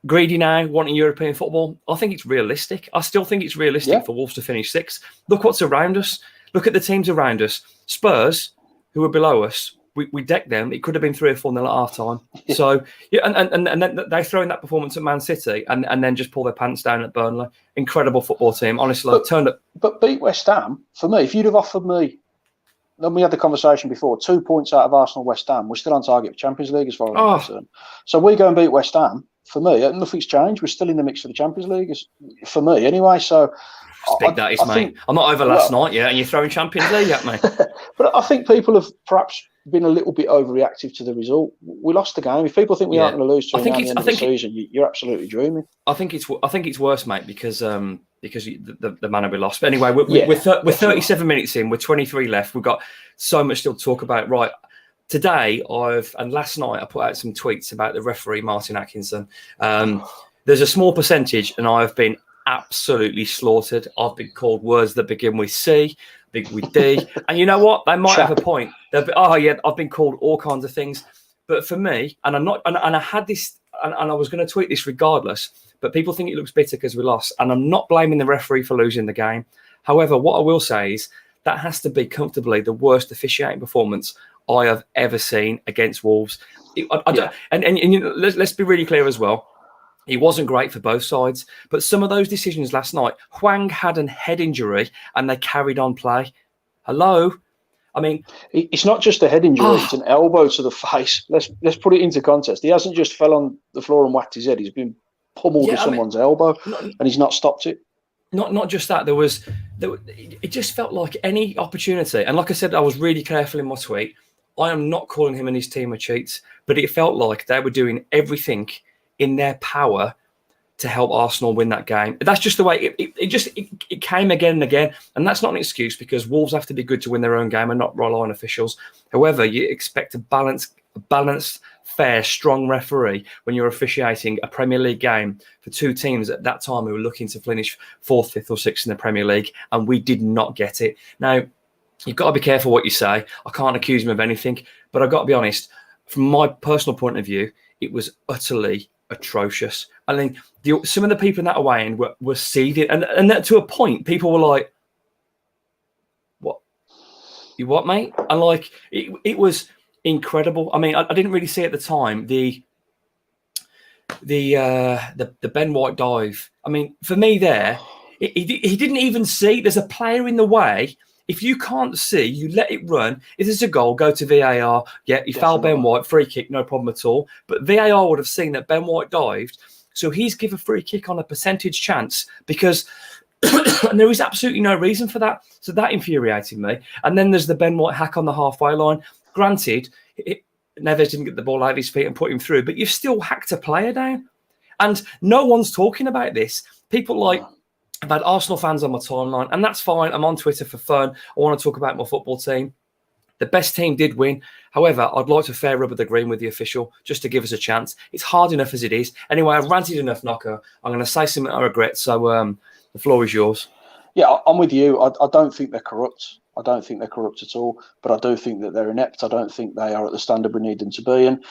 greedy now, wanting European football, I think it's realistic. I still think it's realistic for Wolves to finish 6th. Look what's around us. Look at the teams around us. Spurs, who are below us, we decked them. It could have been 3 or 4 nil at half time. So, and then they throw in that performance at Man City and then just pull their pants down at Burnley. Incredible football team. Honestly, turned up.
But beat West Ham, for me, if you'd have offered me, then we had the conversation before, 2 points out of Arsenal, West Ham, we're still on target for Champions League as far as I'm concerned. So we go and beat West Ham. For me, nothing's changed. We're still in the mix for the Champions League, for me anyway. So
big that is, mate. I'm not over last night yet, and you're throwing Champions League at me.
But I think people have perhaps been a little bit overreactive to the result. We lost the game. If people think we aren't going to lose to the end of the season, you're absolutely dreaming.
I think it's worse, mate, because the manner we lost. But anyway, we're 37 minutes in. We're 23 left. We've got so much still to talk about. Right. Today, and last night, I put out some tweets about the referee, Martin Atkinson. There's a small percentage, and I've been absolutely slaughtered. I've been called words that begin with C, begin with D. And you know what? They might have a point. I've been called all kinds of things. But for me, and I'm not, and I had this, and I was going to tweet this regardless, but people think it looks bitter because we lost. And I'm not blaming the referee for losing the game. However, what I will say is that has to be comfortably the worst officiating performance I have ever seen against Wolves. Let's be really clear as well. It wasn't great for both sides, but some of those decisions last night, Hwang had a head injury and they carried on play. Hello? I mean,
it's not just a head injury, it's an elbow to the face. Let's put it into context. He hasn't just fell on the floor and whacked his head. He's been pummeled with someone's elbow and he's not stopped it.
Not just that, it just felt like any opportunity. And like I said, I was really careful in my tweet. I am not calling him and his team a cheats, but it felt like they were doing everything in their power to help Arsenal win that game. That's just the way it came again and again. And that's not an excuse because Wolves have to be good to win their own game and not rely on officials. However, you expect a balanced, fair, strong referee when you're officiating a Premier League game for two teams at that time who were looking to finish 4th, 5th or 6th in the Premier League. And we did not get it. Now, you've got to be careful what you say. I can't accuse him of anything, but I've got to be honest. From my personal point of view, it was utterly atrocious. I think some of the people in that away end were seething, and that to a point, people were like, "What? You what, mate?" And like it was incredible. I mean, I didn't really see at the time the Ben White dive. I mean, for me, he didn't even see. There's a player in the way. If you can't see, you let it run. If there's a goal, go to VAR. Yeah, he fouled Ben White, free kick, no problem at all. But VAR would have seen that Ben White dived. So he's given a free kick on a percentage chance because and there is absolutely no reason for that. So that infuriated me. And then there's the Ben White hack on the halfway line. Granted, Neves didn't get the ball out of his feet and put him through, but you've still hacked a player down. And no one's talking about this. People like... I've had Arsenal fans on my timeline, and that's fine. I'm on Twitter for fun. I want to talk about my football team. The best team did win. However, I'd like to fair rubber the green with the official just to give us a chance. It's hard enough as it is. Anyway, I've ranted enough, Knocker. I'm going to say something I regret, so the floor is yours.
Yeah, I'm with you. I don't think they're corrupt. I don't think they're corrupt at all, but I do think that they're inept. I don't think they are at the standard we need them to be. And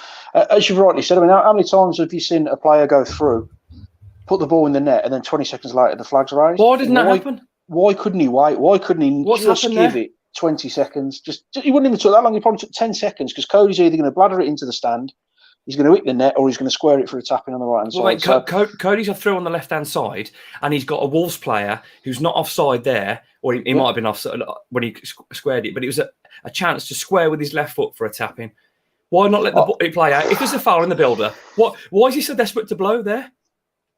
as you've rightly said, I mean, how many times have you seen a player go through, put the ball in the net, and then 20 seconds later the flag's raised?
Why didn't that happen?
Why couldn't he wait? Why couldn't he just give it 20 seconds? Just he wouldn't even took that long. He probably took 10 seconds because Cody's either going to bladder it into the stand, he's going to hit the net, or he's going to square it for a tap-in on the right-hand side.
Mate, Cody's through on the left-hand side, and he's got a Wolves player who's not offside there, or he might have been offside when he squared it, but it was a chance to square with his left foot for a tap-in. Why not let it play out? If there's a foul in the builder, why is he so desperate to blow there?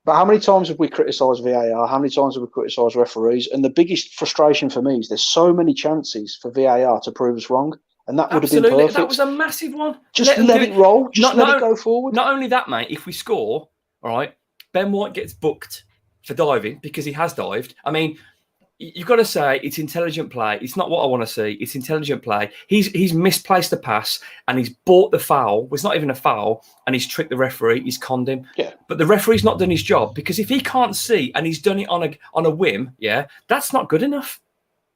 But how many times have we criticised VAR? How many times have we criticised referees? And the biggest frustration for me is there's so many chances for VAR to prove us wrong. and that would have been
Absolutely,
perfect.
that was a massive one.
Just let it roll. Just let it go forward.
Not only that, mate. If we score, all right, Ben White gets booked for diving because he has dived. I mean, you've got to say it's intelligent play. It's not what I want to see. It's intelligent play. He's misplaced the pass and he's bought the foul. Well, it's not even a foul, and he's tricked the referee. He's conned him.
Yeah.
But the referee's not done his job, because if he can't see and he's done it on a whim, yeah, that's not good enough.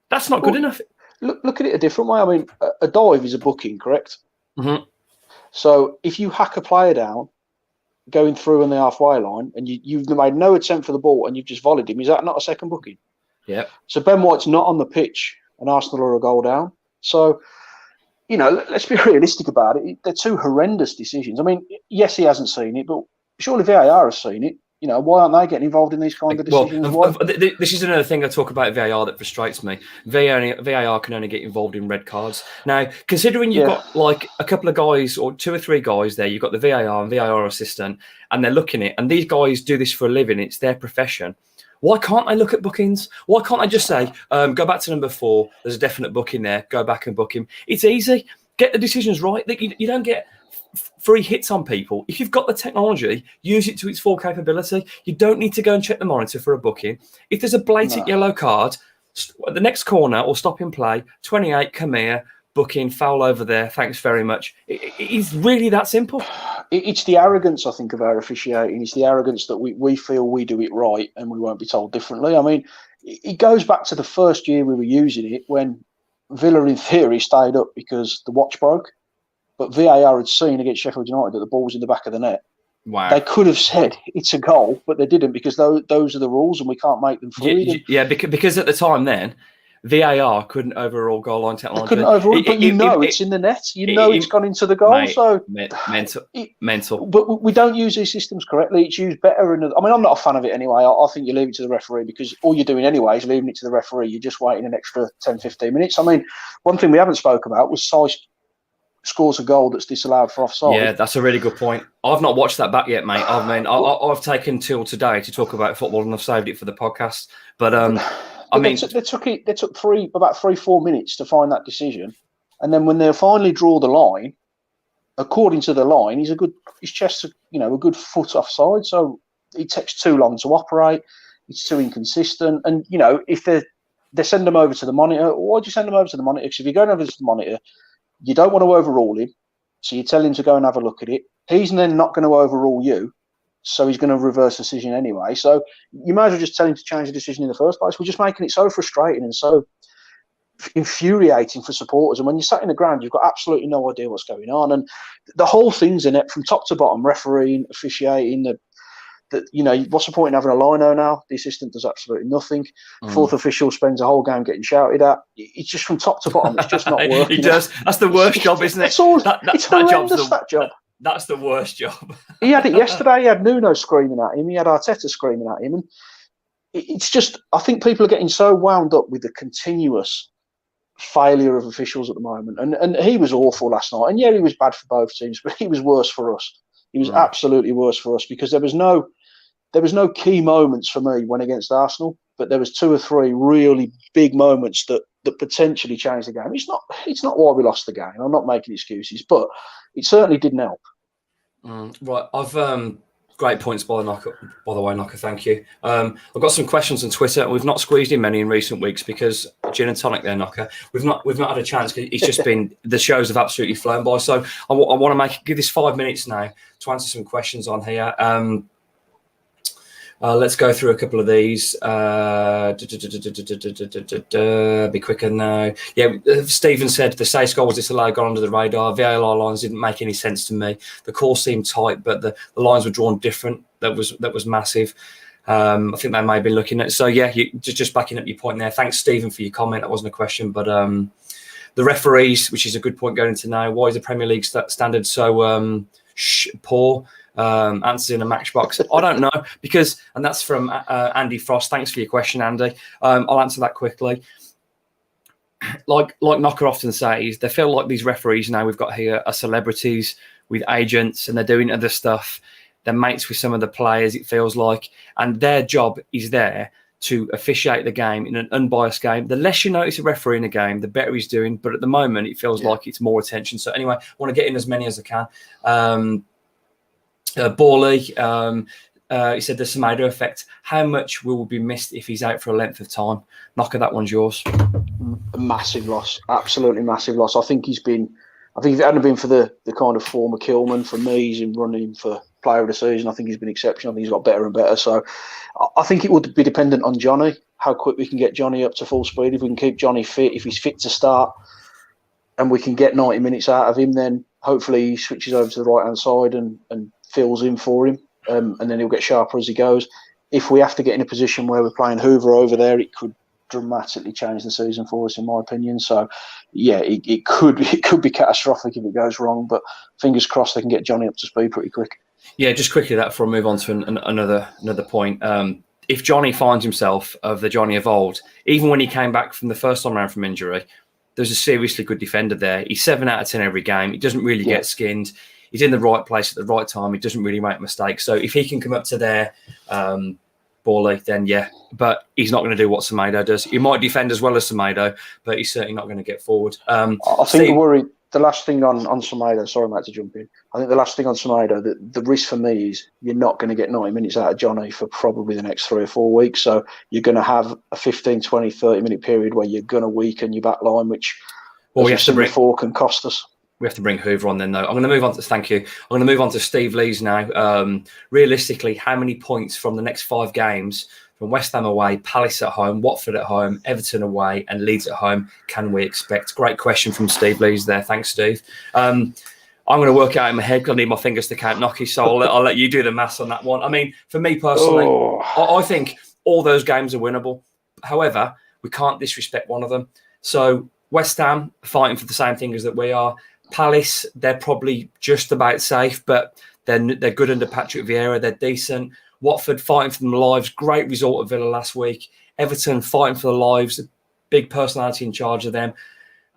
That's not good enough.
Look at it a different way. I mean, a dive is a booking, correct?
Mm-hmm.
So if you hack a player down going through on the halfway line and you've made no attempt for the ball and you've just volleyed him, is that not a second booking?
Yeah.
So Ben White's not on the pitch and Arsenal are a goal down. So, let's be realistic about it. They're two horrendous decisions. I mean, yes, he hasn't seen it, but surely VAR has seen it. Why aren't they getting involved in these kind of decisions?
This is another thing I talk about VAR that frustrates me. VAR can only get involved in red cards. Now, considering you've got like a couple of guys or 2 or 3 guys there, you've got the VAR and VAR assistant, and they're looking at it, and these guys do this for a living. It's their profession. Why can't they look at bookings? Why can't I just say, go back to number 4, there's a definite booking there, go back and book him? It's easy. Get the decisions right. You don't get free hits on people. If you've got the technology, use it to its full capability. You don't need to go and check the monitor for a booking. If there's a blatant yellow card, at the next corner or stop in play, 28, come here, booking, foul over there, thanks very much. It's really that simple.
It's the arrogance, I think, of our officiating. It's the arrogance that we feel we do it right and we won't be told differently. I mean, it goes back to the first year we were using it, when Villa, in theory, stayed up because the watch broke. But VAR had seen against Sheffield United that the ball was in the back of the net.
Wow.
They could have said it's a goal, but they didn't, because those are the rules and we can't make them fluid.
Yeah, because at the time then, VAR couldn't overrule goal line technology.
They couldn't overrule it, but it's in the net. It's gone into the goal.
Mate,
so
mental.
But we don't use these systems correctly. It's used better. I'm not a fan of it anyway. I think you leave it to the referee, because all you're doing anyway is leaving it to the referee. You're just waiting an extra 10, 15 minutes. I mean, one thing we haven't spoke about was size scores a goal that's disallowed for offside. Yeah,
that's a really good point. I've not watched that back yet, mate. I've taken till today to talk about football, and I've saved it for the podcast. But
they took 3-4 minutes to find that decision, and then when they finally draw the line, according to the line, his chest's a good foot offside, so it takes too long to operate. It's too inconsistent, and if they send them over to the monitor, why do you send them over to the monitor? Because if you're going over to the monitor, you don't want to overrule him, so you tell him to go and have a look at it. He's then not going to overrule you, so he's going to reverse the decision anyway. So you might as well just tell him to change the decision in the first place. We're just making it so frustrating and so infuriating for supporters. And when you're sat in the ground, you've got absolutely no idea what's going on. And the whole thing's in it from top to bottom: refereeing, officiating, what's the point in having a lino now? The assistant does absolutely nothing. Fourth official spends a whole game getting shouted at. It's just from top to bottom. It's just not working.
He does. That's the worst job, isn't it?
It's horrendous, that job.
That's the worst job.
He had it yesterday. He had Nuno screaming at him. He had Arteta screaming at him. And it's just, I think people are getting so wound up with the continuous failure of officials at the moment. And he was awful last night. And yeah, he was bad for both teams, but he was worse for us. He was absolutely worse for us, because there was no key moments for me when against Arsenal, but there was 2 or 3 really big moments that potentially changed the game. It's not why we lost the game. I'm not making excuses, but it certainly didn't help.
Right, I've great points by the way, Knocker. Thank you. I've got some questions on Twitter. We've not squeezed in many in recent weeks because gin and tonic there, Knocker. We've not had a chance. It's just been, the shows have absolutely flown by. So I want to give this 5 minutes now to answer some questions on here. Let's go through a couple of these. Be quicker now. Yeah, Stephen said the Sace goal was disallowed, gone under the radar. VAR lines didn't make any sense to me. The call seemed tight, but the lines were drawn different. That was massive. I think they may be looking at. So yeah, just backing up your point there. Thanks, Stephen, for your comment. That wasn't a question, but the referees, which is a good point going into now. Why is the Premier League standard so poor? Answers in a matchbox. I don't know, and that's from Andy Frost. Thanks for your question, Andy. I'll answer that quickly. Like Knocker often says, they feel like these referees now we've got here are celebrities with agents, and they're doing other stuff. They're mates with some of the players, it feels like, and their job is there to officiate the game in an unbiased game. The less you notice a referee in a game, the better he's doing. But at the moment, it feels like it's more attention. So anyway, I want to get in as many as I can. Borley, he said the Semedo effect. How much will be missed if he's out for a length of time? Knocker, that one's yours.
A massive loss, absolutely massive loss. I think if it hadn't been for the kind of form of Kilman, for me, he's in running for player of the season. I think he's been exceptional. I think he's got better and better. So I think it would be dependent on Johnny, how quick we can get Johnny up to full speed. If we can keep Johnny fit, if he's fit to start, and we can get 90 minutes out of him, then hopefully he switches over to the right-hand side and fills in for him, and then he'll get sharper as he goes. If we have to get in a position where we're playing Hoover over there, it could dramatically change the season for us, in my opinion. So, yeah, it could be catastrophic if it goes wrong, but fingers crossed they can get Johnny up to speed pretty quick.
Yeah, just quickly that before I move on to another point. If Johnny finds himself of the Johnny of old, even when he came back from the first time around from injury, there's a seriously good defender there. He's 7 out of 10 every game. He doesn't really get skinned. He's in the right place at the right time. He doesn't really make mistakes. So if he can come up to there, Borley, then yeah. But he's not going to do what Semedo does. He might defend as well as Semedo, but he's certainly not going to get forward.
I think the last thing on Semedo, sorry, mate, to jump in. I think the last thing on Semedo, the risk for me is you're not going to get 90 minutes out of Johnny for probably the next 3 or 4 weeks. So you're going to have a 15, 20, 30-minute period where you're going to weaken your back line, which, as we've said before, can cost us.
We have to bring Hoover on then, though. I'm going to move on to, thank you. I'm going to move on to Steve Lees now. Realistically, how many points from the next 5 games, from West Ham away, Palace at home, Watford at home, Everton away, and Leeds at home, can we expect? Great question from Steve Lees there. Thanks, Steve. I'm going to work it out in my head because I need my fingers to count, Knocky, so I'll let you do the maths on that one. I mean, for me personally, I think all those games are winnable. However, we can't disrespect one of them. So West Ham fighting for the same thing as that we are. Palace, they're probably just about safe, but they're good under Patrick Vieira. They're decent. Watford fighting for their lives. Great result at Villa last week. Everton fighting for their lives. Big personality in charge of them.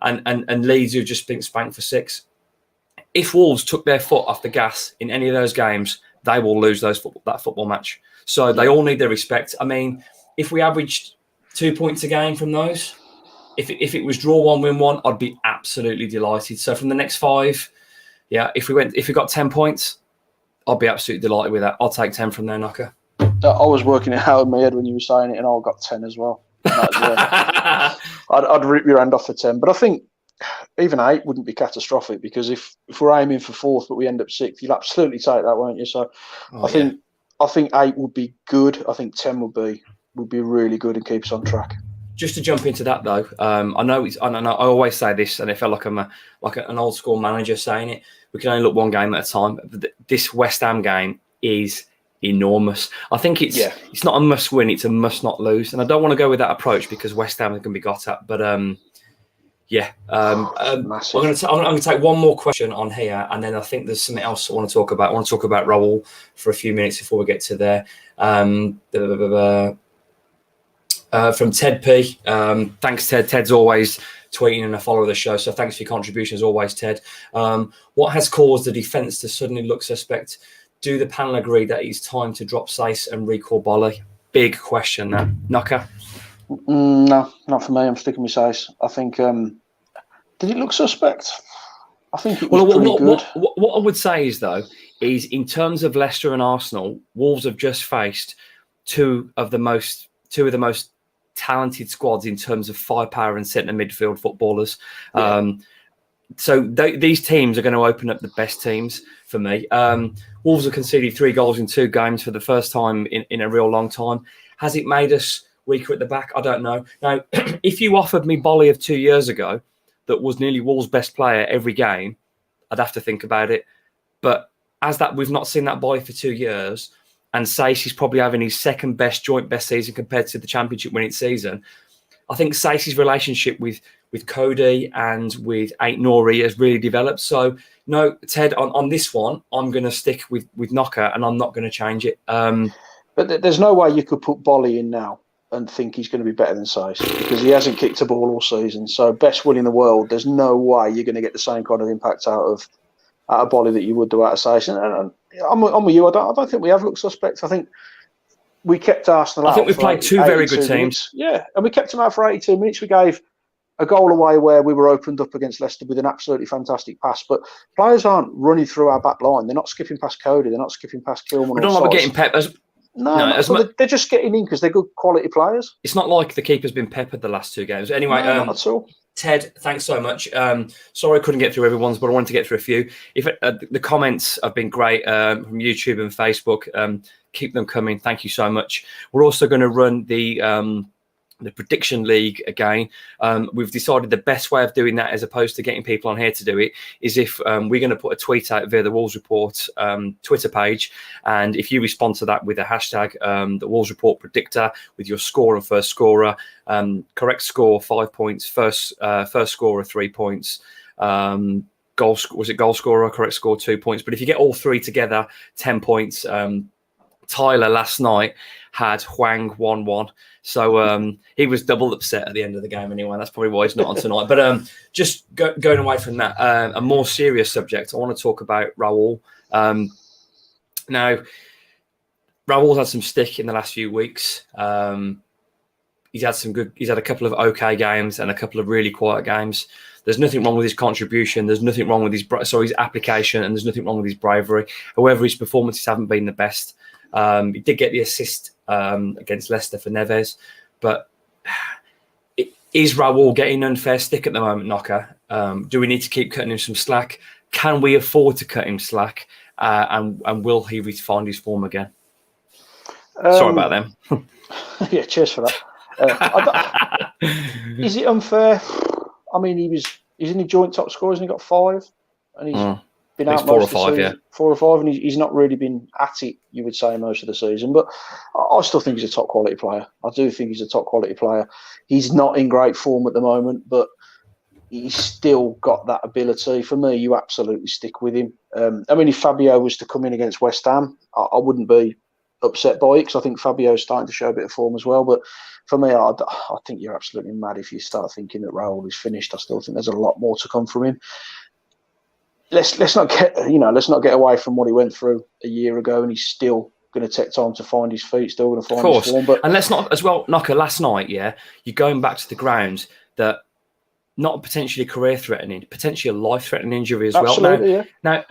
And Leeds, who've just been spanked for 6. If Wolves took their foot off the gas in any of those games, they will lose that football match. So they all need their respect. I mean, if we averaged 2 points a game from those, if it was draw 1, win 1, I'd be absolutely delighted. So from the next 5, if we got 10 points, I'd be absolutely delighted with that. I'll take 10 from there, Knocker.
I was working it out in my head when you were saying it, and I got 10 as well. I'd rip your hand off for 10. But I think even 8 wouldn't be catastrophic, because if we're aiming for 4th but we end up 6th, you'll absolutely take that, won't you? So I think 8 would be good. I think 10 would be really good and keep us on track.
Just to jump into that though, I know I always say this, and I feel like I'm an old school manager saying it. We can only look one game at a time. This West Ham game is enormous. I think it's not a must win; it's a must not lose. And I don't want to go with that approach because West Ham can be got at. But I'm going to take one more question on here, and then I think there's something else I want to talk about. I want to talk about Raúl for a few minutes before we get to there. From Ted P. Thanks, Ted. Ted's always tweeting and a follower of the show, so thanks for your contribution as always, Ted. What has caused the defence to suddenly look suspect? Do the panel agree that it's time to drop Sace and recall Bolly? Big question there. Knocker?
No, not for me. I'm sticking with Sace. I think, did it look suspect? I think it was pretty good.
What I would say is, though, is in terms of Leicester and Arsenal, Wolves have just faced two of the most talented squads in terms of firepower and centre midfield footballers. So these teams are going to open up the best teams for me. Wolves have conceded 3 goals in 2 games for the first time in a real long time. Has it made us weaker at the back? I don't know. Now, if you offered me Bolly of 2 years ago that was nearly Wolves' best player every game, I'd have to think about it. But as that, we've not seen that Bolly for 2 years, and Sace is probably having his second best joint best season compared to the championship winning season. I think Sace's relationship with Cody and with Ait-Nouri has really developed. So no, Ted, on this one, I'm going to stick with Knocker, and I'm not going to change it.
But there's no way you could put Bolly in now and think he's going to be better than Sace, because he hasn't kicked a ball all season. So best will in the world, there's no way you're going to get the same kind of impact out of Bolly that you would do out of Sace. And I'm with you. I don't think we have looked suspect. I think we kept Arsenal out.
I think we played two very good teams.
Minutes. Yeah, and we kept them out for 82 minutes. We gave a goal away where we were opened up against Leicester with an absolutely fantastic pass. But players aren't running through our back line. They're not skipping past Cody. They're not skipping past Kilman.
We don't like getting peppers.
They're just getting in because they're good quality players.
It's not like the keeper's been peppered the last two games. Anyway,
not at all.
Ted, thanks so much. Sorry I couldn't get through everyone's, but I wanted to get through a few. If the comments have been great from YouTube and Facebook, keep them coming. Thank you so much. We're also going to run the prediction league again. We've decided the best way of doing that, as opposed to getting people on here to do it, is if we're going to put a tweet out via the Wolves Report Twitter page, and if you respond to that with a hashtag, the Wolves Report Predictor, with your score and first scorer, correct score 5 points, first scorer 3 points, goal scorer, correct score 2 points. But if you get all three together, 10 points. Tyler last night had Hwang 1-1. So he was double upset at the end of the game anyway. That's probably why he's not on tonight. But just going away from that, a more serious subject, I want to talk about Raúl. Now, Raúl's had some stick in the last few weeks. He's had a couple of okay games and a couple of really quiet games. There's nothing wrong with his contribution. There's nothing wrong with his application, and there's nothing wrong with his bravery. However, his performances haven't been the best. He did get the assist against Leicester for Neves, but is Raúl getting unfair stick at the moment, Knocker? Do we need to keep cutting him some slack? Can we afford to cut him slack? And will he find his form again? Sorry about them.
Yeah, cheers for that. Is it unfair? I mean, he's in the joint top scorers and he got 5, and he's been out most of the season. Yeah. 4 or 5, and he's not really been at it, you would say, most of the season. But I still think he's a top quality player. I do think he's a top quality player. He's not in great form at the moment, but he's still got that ability. For me, you absolutely stick with him. I mean, if Fabio was to come in against West Ham, I wouldn't be upset by it, because I think Fabio's starting to show a bit of form as well. But for me, I think you're absolutely mad if you start thinking that Raúl is finished. I still think there's a lot more to come from him. Let's not get away from what he went through a year ago, and he's still going to take time to find his feet, still going to find his form. But,
and let's not as well, Knocker, last night, you're going back to the ground, that not potentially career-threatening, potentially a life-threatening injury as well.
Absolutely,
now,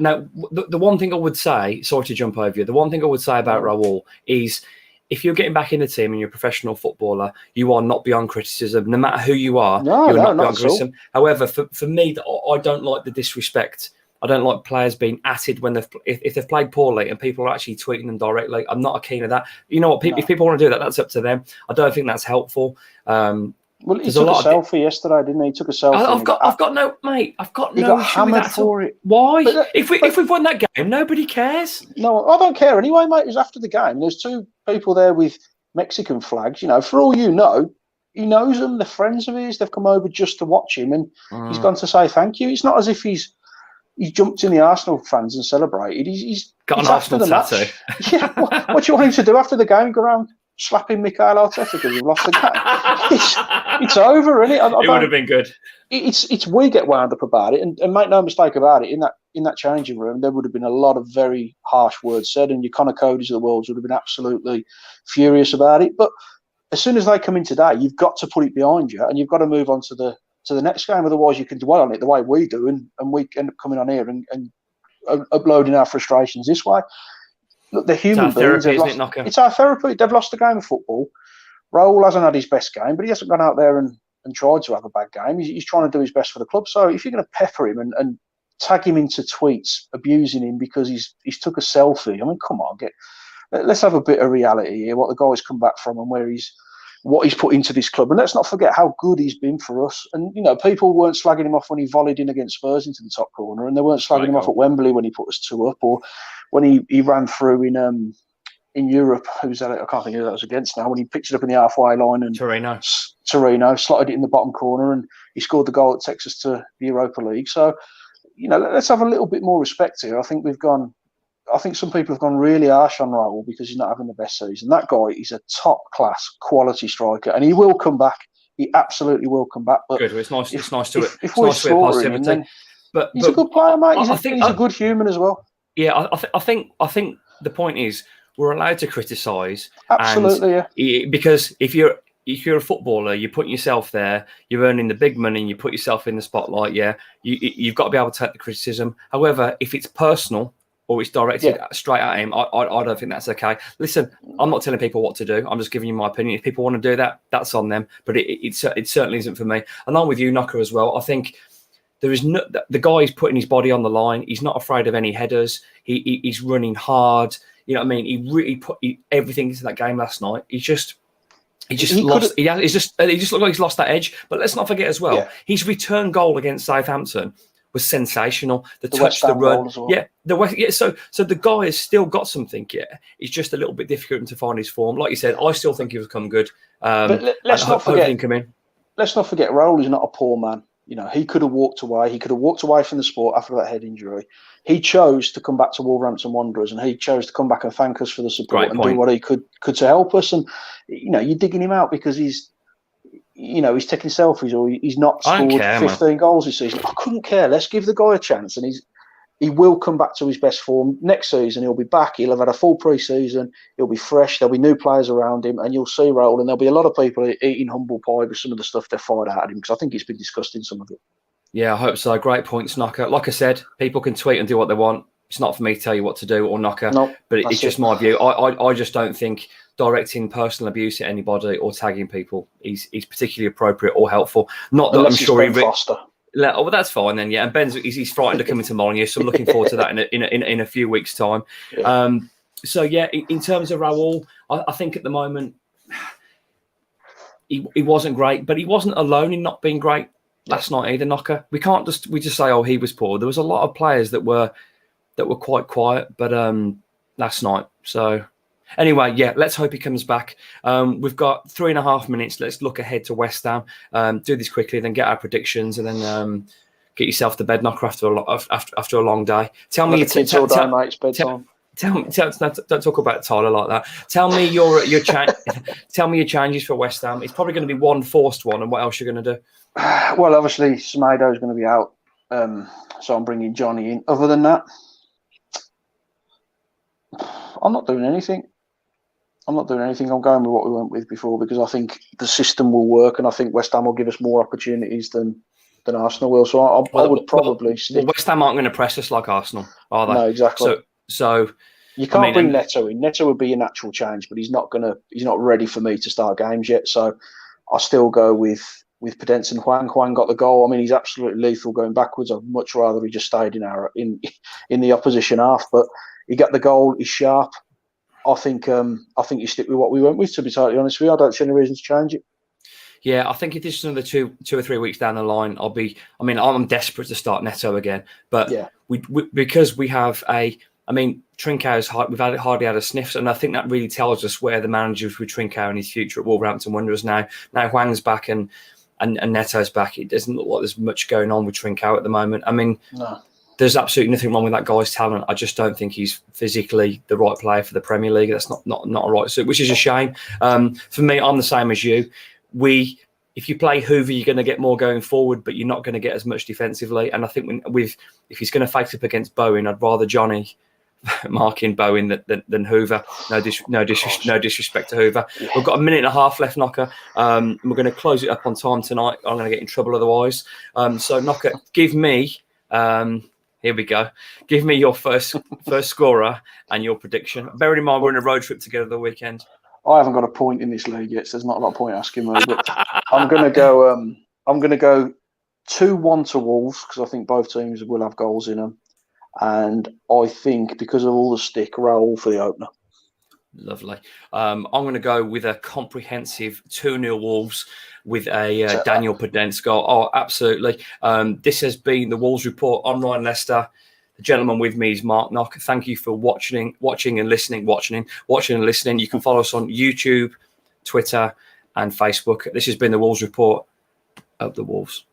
the one thing I would say, sorry to jump over you, the one thing I would say about Raúl is, if you're getting back in the team and you're a professional footballer, you are not beyond criticism. No matter who you are, you're not beyond criticism. However, for me, I don't like the disrespect. I don't like players being atted when if they've played poorly and people are actually tweeting them directly. I'm not a keen of that. You know what? If people want to do that, that's up to them. I don't think that's helpful.
Well, he took a selfie yesterday, didn't he? He took a selfie.
I've got no issue with that
for it.
Why? If we've won that game, nobody cares.
No, I don't care anyway, mate. It was after the game. There's 2 people there with Mexican flags. You know, for all you know, he knows them. They're friends of his. They've come over just to watch him, and he's gone to say thank you. It's not as if he's jumped in the Arsenal fans and celebrated. He's
got an Arsenal tattoo.
Yeah, what do you want him to do after the game? Go around slapping Mikel Arteta because we've lost the game? It's over, isn't it?
It would have been good.
It's we get wound up about it, and make no mistake about it. In that changing room, there would have been a lot of very harsh words said, and your Connor Codys of the world would have been absolutely furious about it. But as soon as they come in today, you've got to put it behind you, and you've got to move on to the next game. Otherwise, you can dwell on it the way we do, and we end up coming on here and uploading our frustrations this way. Look, they're human beings. It's our therapy. They've lost the game of football. Raúl hasn't had his best game, but he hasn't gone out there and tried to have a bad game. He's trying to do his best for the club. So if you're going to pepper him and tag him into tweets abusing him because he's took a selfie, I mean, come on, let's have a bit of reality here. What the guy's come back from and what he's put into this club. And let's not forget how good he's been for us. And, you know, people weren't slagging him off when he volleyed in against Spurs into the top corner, and they weren't slagging him off at Wembley when he put us 2 up, or when he ran through in Europe. Who's that? I can't think who that was against now. When he picked it up in the halfway line and
Torino
slotted it in the bottom corner, and he scored the goal that takes us to the Europa League. So, you know, let's have a little bit more respect here. I think some people have gone really harsh on Raúl because he's not having the best season. That guy is a top-class quality striker, and he will come back. He absolutely will come back. But
good. It's nice. It's nice to
if we're positivity. But he's a good player, mate. He's a good human as well.
Yeah, I think the point is, we're allowed to criticise.
Absolutely, yeah.
Because if you're a footballer, you're putting yourself there, you're earning the big money, and you put yourself in the spotlight. Yeah, you've got to be able to take the criticism. However, if it's personal or it's directed straight at him, I don't think that's okay. Listen, I'm not telling people what to do. I'm just giving you my opinion. If people want to do that, that's on them. But it certainly isn't for me. And I'm with you, Knocker, as well. I think there is no, the guy is putting his body on the line. He's not afraid of any headers. He's running hard. You know what I mean? He really put everything into that game last night. He just lost. He just looked like he's lost that edge. But let's not forget as well, his return goal against Southampton was sensational. The touch, the run, So the guy has still got something. Yeah, it's just a little bit difficult to find his form. Like you said, I still think he will come good.
But let's not forget. Let's not forget, Raúl is not a poor man. You know, he could have walked away. He could have walked away from the sport after that head injury. He chose to come back to Wolverhampton Wanderers, and he chose to come back and thank us for the support and do what he could to help us. And you know, you're digging him out because he's taking selfies or he's not scored 15 goals this season. I couldn't care. Let's give the guy a chance, and he will come back to his best form next season. He'll be back. He'll have had a full pre-season. He'll be fresh. There'll be new players around him, and you'll see Raúl. And there'll be a lot of people eating humble pie with some of the stuff they've fired out at him because I think it's been disgusting, some of it. Yeah,
I hope so. Great points, Knocker. Like I said, people can tweet and do what they want. It's not for me to tell you what to do or Knocker, but it's just my view. I just don't think directing personal abuse at anybody or tagging people is particularly appropriate or helpful. Not that
Unless
I'm sure
Foster.
Oh, well, that's fine then. Yeah, and Ben's he's frightened of coming to Molyneux, so I'm looking forward to that in a few weeks' time. Yeah. So yeah, in terms of Raúl, I think at the moment he wasn't great, but he wasn't alone in not being great last night either. Knocker, we just say, oh, he was poor. There was a lot of players that were quite quiet, but last night. So anyway, yeah, let's hope he comes back. We've got 3.5 minutes. Let's look ahead to West Ham. Do this quickly, then get our predictions, and then get yourself to bed, Knocker, after a long day. Tell me your
kids all day, mate. It's bedtime.
Don't talk about Tyler like that. Tell me your tell me your changes for West Ham. It's probably going to be one forced one, and what else you're going to do?
Well, obviously Semedo is going to be out, so I'm bringing Johnny in. Other than that, I'm not doing anything. I'm going with what we went with before because I think the system will work, and I think West Ham will give us more opportunities than Arsenal will. So I would probably stick.
West Ham aren't going to press us like Arsenal, are they?
No, exactly.
So
you can't bring Neto in. Neto would be a natural change, but he's not ready for me to start games yet. So I'll still go with Podence and Hwang. Hwang got the goal. I mean, he's absolutely lethal going backwards. I'd much rather he just stayed in the opposition half, but he got the goal. He's sharp. I think you stick with what we went with, to be totally honest with you. I don't see any reason to change it.
Yeah, I think if this is another 2 or 3 weeks down the line, I'm desperate to start Neto again. But because we have Trincão's we've hardly had a sniff, and I think that really tells us where the manager's with Trincão and his future at Wolverhampton Wanderers now. Now Hwang's back and Neto's back. It doesn't look like there's much going on with Trincão at the moment. I mean, there's absolutely nothing wrong with that guy's talent. I just don't think he's physically the right player for the Premier League. That's not a right suit, which is a shame. For me, I'm the same as you. If you play Hoover, you're going to get more going forward, but you're not going to get as much defensively. And I think if he's going to face up against Bowen, I'd rather Johnny marking Bowen than Hoover. No disrespect to Hoover. Yeah. We've got 1.5 minutes left, Knocker. We're going to close it up on time tonight. I'm going to get in trouble otherwise. So Knocker, give me. Here we go. Give me your first scorer and your prediction. Bearing in mind we're on a road trip together the weekend.
I haven't got a point in this league yet, so there's not a lot of point asking me. But I'm going to go. I'm going to go 2-1 to Wolves because I think both teams will have goals in them, and I think because of all the stick, Raúl for the opener.
Lovely. I'm going to go with a comprehensive 2-0 Wolves with a Daniel Podence goal. Oh, absolutely. This has been the Wolves Report. I'm Ryan Leicester. The gentleman with me is Mark Knock. Thank you for watching and listening. You can follow us on YouTube, Twitter, and Facebook. This has been the Wolves Report of the Wolves.